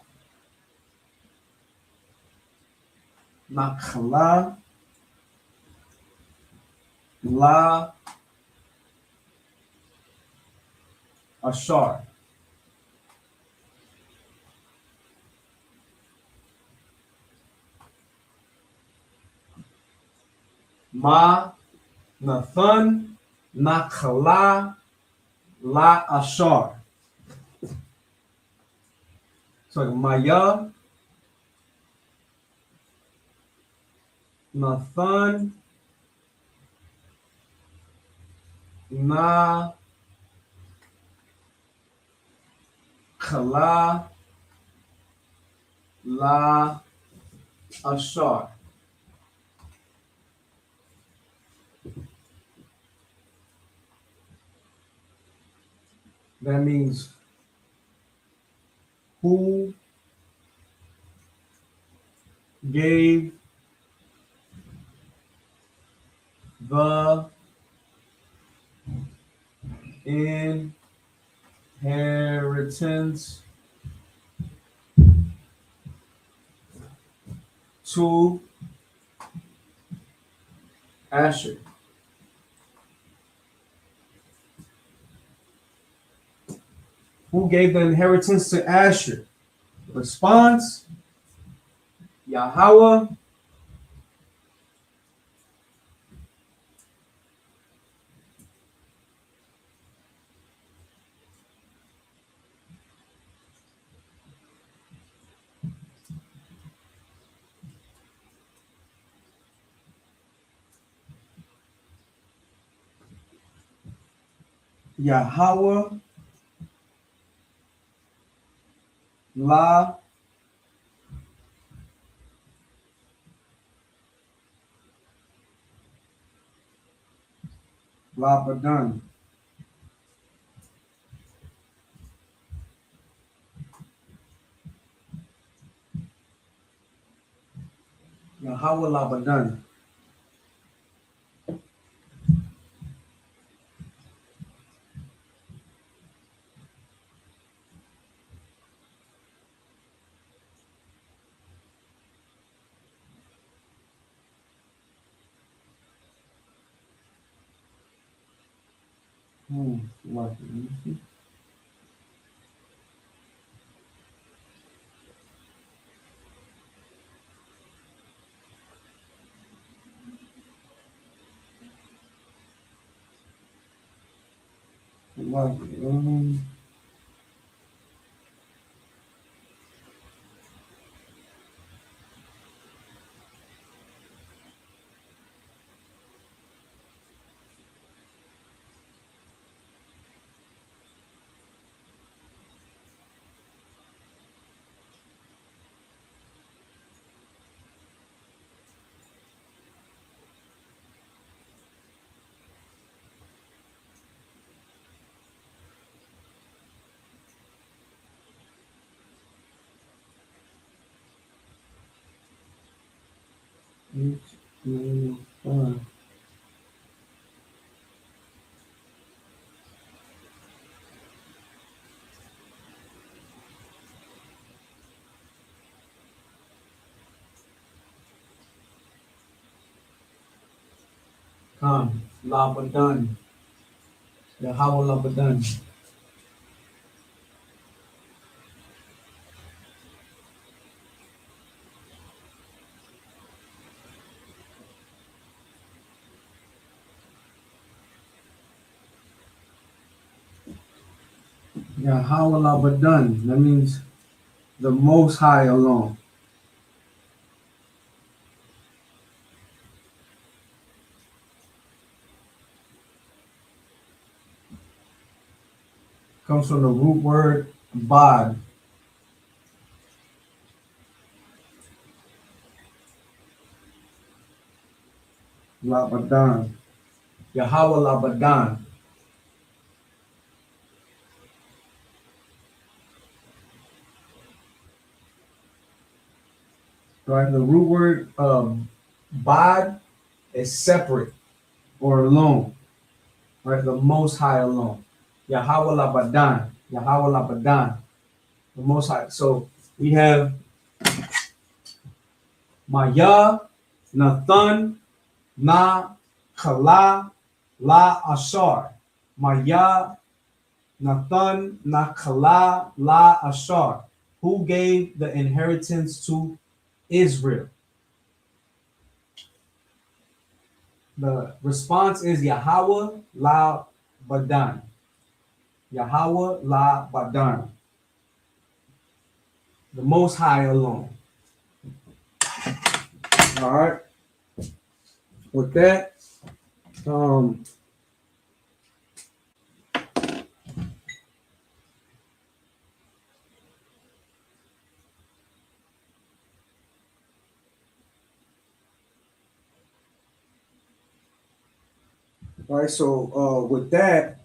[SPEAKER 4] Nakhala. La Ashar. Ma Nathan Nakala La Ashar. So Maya Nathan Na Kala La Ashar. That means who gave the inheritance to Asher. Who gave the inheritance to Asher? Response, Yahweh. Yahweh La Labadan. Yahweh Labadan. What? Come, Labadan. Yahweh Labadan. Yahweh Labadan. That means the Most High alone. Comes from the root word Bad. Labadan. Yahweh Labadan. Right? The root word Bad is separate or alone. Right? The Most High alone. Yahweh Labadan. Yahweh Labadan. The Most High. So we have Maya, Nathan, Na, Kala la Ashar. Maya Nathan Nakala la Ashar. Who gave the inheritance to Israel? The response is Yahweh la Badan. Yahweh la Badan. The Most High alone. All right. With that, all right, so with that,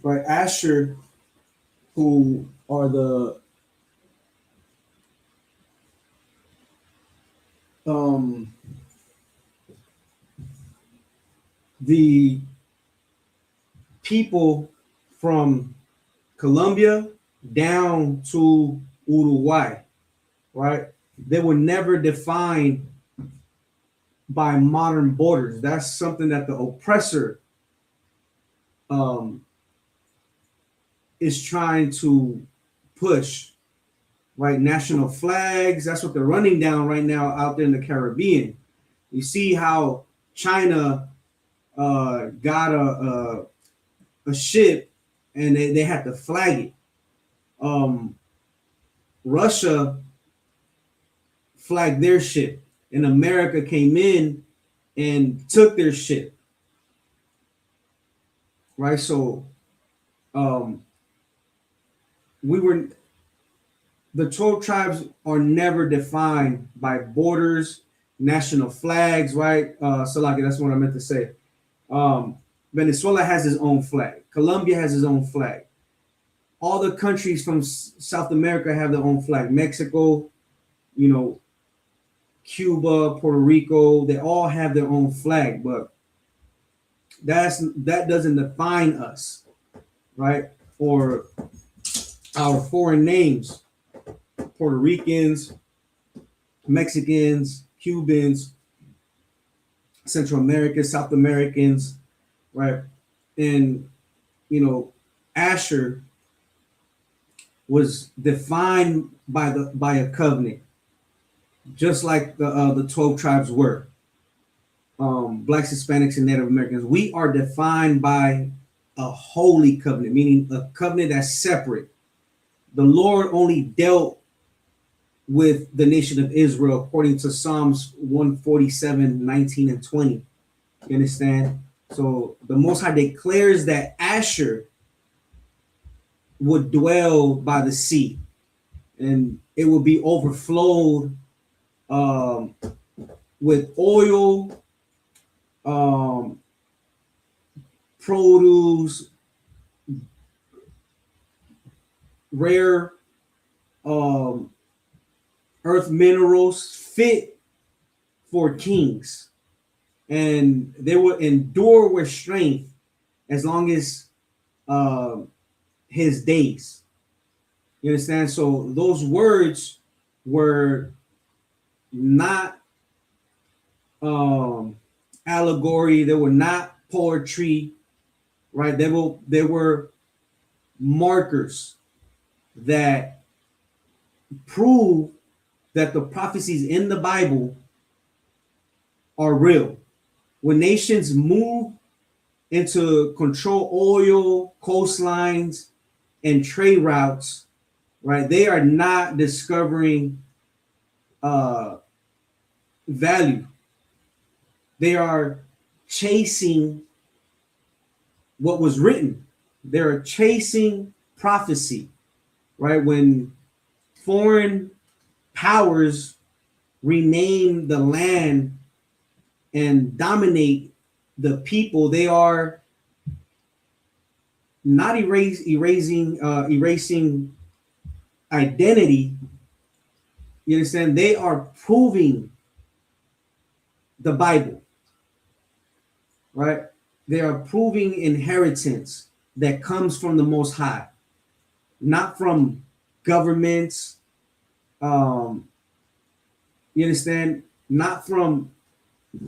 [SPEAKER 4] right, Asher, who are the people from Colombia down to Uruguay, right? They were never defined by modern borders. That's something that the oppressor is trying to push, right? National flags. That's what they're running down right now out there in the Caribbean. You see how China got a ship and they had to flag it. Russia flagged their ship, and America came in and took their ship. Right, so the 12 tribes are never defined by borders, national flags, right? Salaki, that's what I meant to say. Venezuela has its own flag. Colombia has its own flag. All the countries from South America have their own flag. Mexico, Cuba, Puerto Rico, they all have their own flag, but that doesn't define us, right? Or our foreign names, Puerto Ricans, Mexicans, Cubans, Central Americans, South Americans, right? And Asher was defined by a covenant, just like the 12 tribes were. Blacks, Hispanics, and Native Americans. We are defined by a holy covenant, meaning a covenant that's separate. The Lord only dealt with the nation of Israel according to Psalms 147, 19, and 20. You understand? So the Most High declares that Asher would dwell by the sea, and it will be overflowed with oil, produce, rare earth minerals fit for kings, and they will endure with strength as long as his days. You understand? So those words were not allegory. They were not poetry, right? They were markers that prove that the prophecies in the Bible are real. When nations move into control oil, coastlines, and trade routes, right, they are not discovering value. They are chasing what was written. They're chasing prophecy, right? When foreign powers rename the land and dominate the people, they are not erasing identity. You understand? They are proving the Bible, right? They are proving inheritance that comes from the Most High, not from governments. You understand? Not from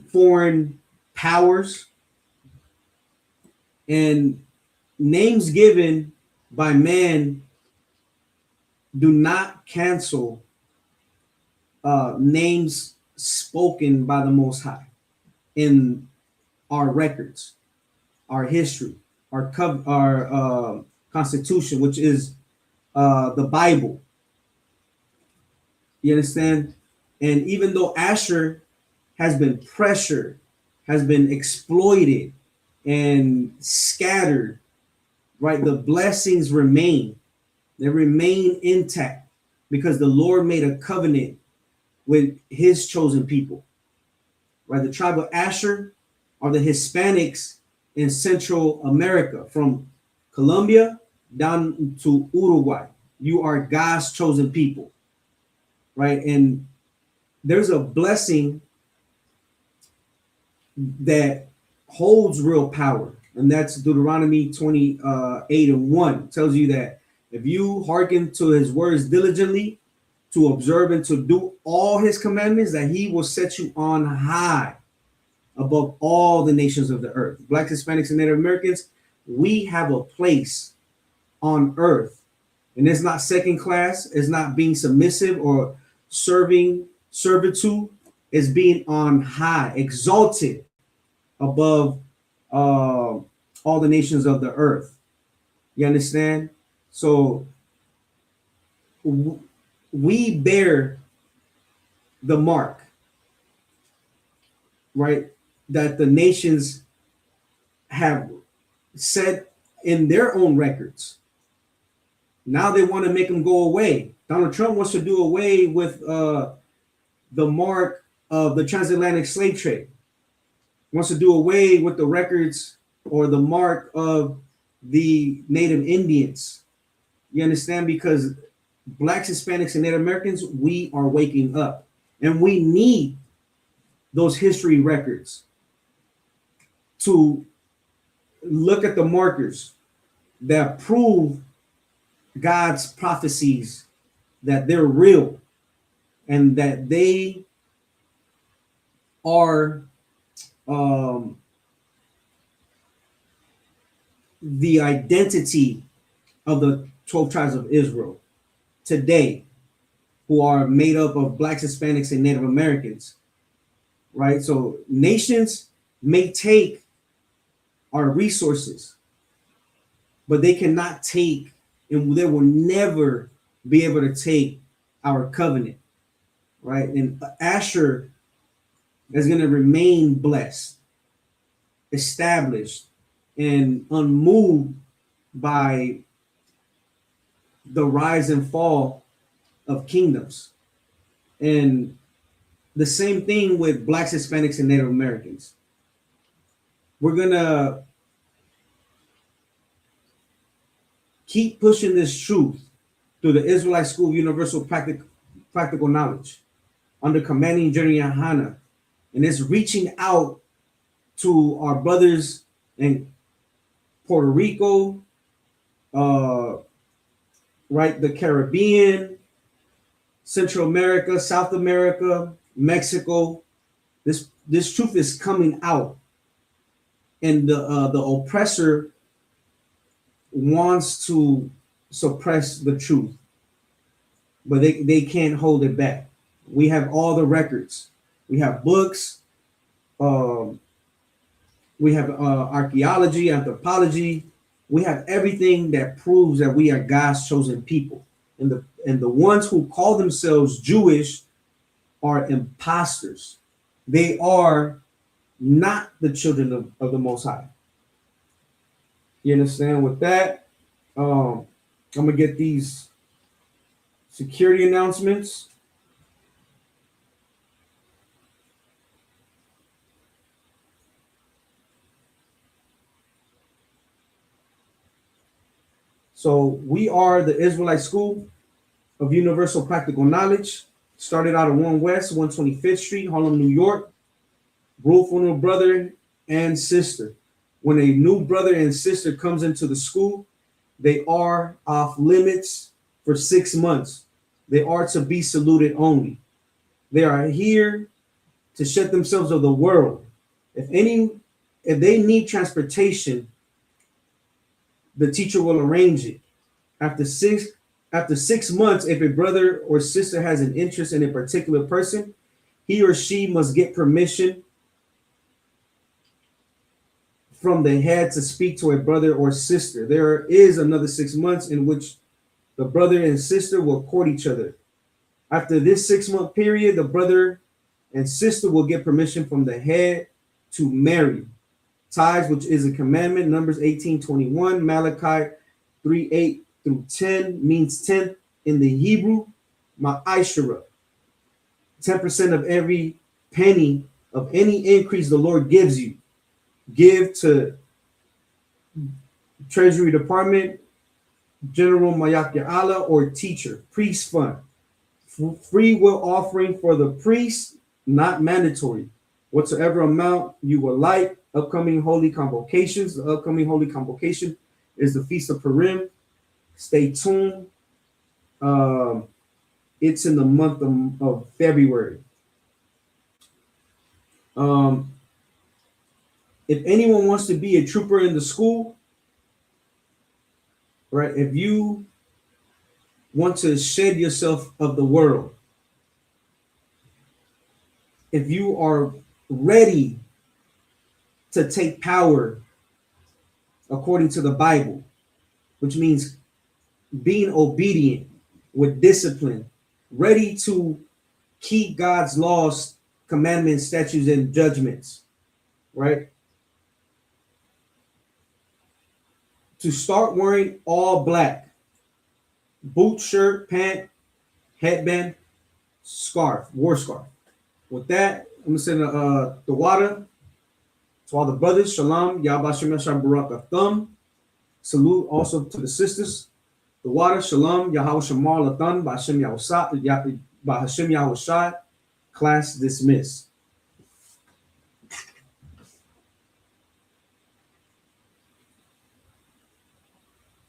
[SPEAKER 4] foreign powers, and names given by man do not cancel names spoken by the Most High in our records, our history, our constitution, which is the Bible. You understand? And even though Asher has been pressured, has been exploited, and scattered, right? The blessings remain. They remain intact because the Lord made a covenant with his chosen people, right? The tribe of Asher are the Hispanics in Central America, from Colombia down to Uruguay. You are God's chosen people, right? And there's a blessing that holds real power, and that's Deuteronomy 28:1. It tells you that if you hearken to his words diligently, to observe and to do all his commandments, that he will set you on high above all the nations of the earth. Blacks, Hispanics, and Native Americans, we have a place on earth, and it's not second class. It's not being submissive or serving servitude. It's being on high, exalted above all the nations of the earth. You understand? So we bear the mark, right, that the nations have set in their own records. Now they want to make them go away. Donald Trump wants to do away with the mark of the transatlantic slave trade. Wants to do away with the records or the mark of the Native Indians. You understand? Because Blacks, Hispanics, and Native Americans, we are waking up, and we need those history records to look at the markers that prove God's prophecies, that they're real and that they are the identity of the 12 tribes of Israel today, who are made up of Blacks, Hispanics, and Native Americans, right? So nations may take our resources, but they cannot take, and they will never be able to take our covenant, right? And Asher is going to remain blessed, established, and unmoved by the rise and fall of kingdoms. And the same thing with Blacks, Hispanics, and Native Americans. We're going to keep pushing this truth through the Israelite School of Universal Practical Knowledge under commanding Jerry Hannah. And it's reaching out to our brothers in Puerto Rico, right, the Caribbean, Central America, South America, Mexico. This truth is coming out, and the oppressor wants to suppress the truth, but they can't hold it back. We have all the records. We have books. We have archaeology, anthropology. We have everything that proves that we are God's chosen people. And the ones who call themselves Jewish are imposters. They are not the children of the Most High. You understand? With that, I'm going to get these security announcements. So we are the Israelite School of Universal Practical Knowledge. Started out at 1 West, 125th Street, Harlem, New York. Rule for new brother and sister. When a new brother and sister comes into the school, they are off limits for 6 months. They are to be saluted only. They are here to shed themselves of the world. If they need transportation, the teacher will arrange it. After 6 months, if a brother or sister has an interest in a particular person, he or she must get permission from the head to speak to a brother or sister. There is another 6 months in which the brother and sister will court each other. After this 6-month period, the brother and sister will get permission from the head to marry. Tithes, which is a commandment, Numbers 18:21, Malachi 3:8 through 10 means 10 in the Hebrew, ma'ashara. 10% of every penny of any increase the Lord gives you. Give to Treasury Department, General Mayakya Allah, or teacher, priest fund. Free will offering for the priest, not mandatory. Whatsoever amount you would like. Upcoming holy convocations. The upcoming holy convocation is the Feast of Purim. Stay tuned. It's in the month of February. If anyone wants to be a trooper in the school, right? If you want to shed yourself of the world, if you are ready to take power according to the Bible, which means being obedient with discipline, ready to keep God's laws, commandments, statutes, and judgments, right? To start wearing all black, boot, shirt, pant, headband, scarf, war scarf. With that, I'm gonna send the water to all the brothers. Shalom, Yabashim Yashar Barak Atham. Salute also to the sisters. The water, Shalom, Yahweh Shamar Lathan, Ba'Hashem Yahushai. Class dismissed.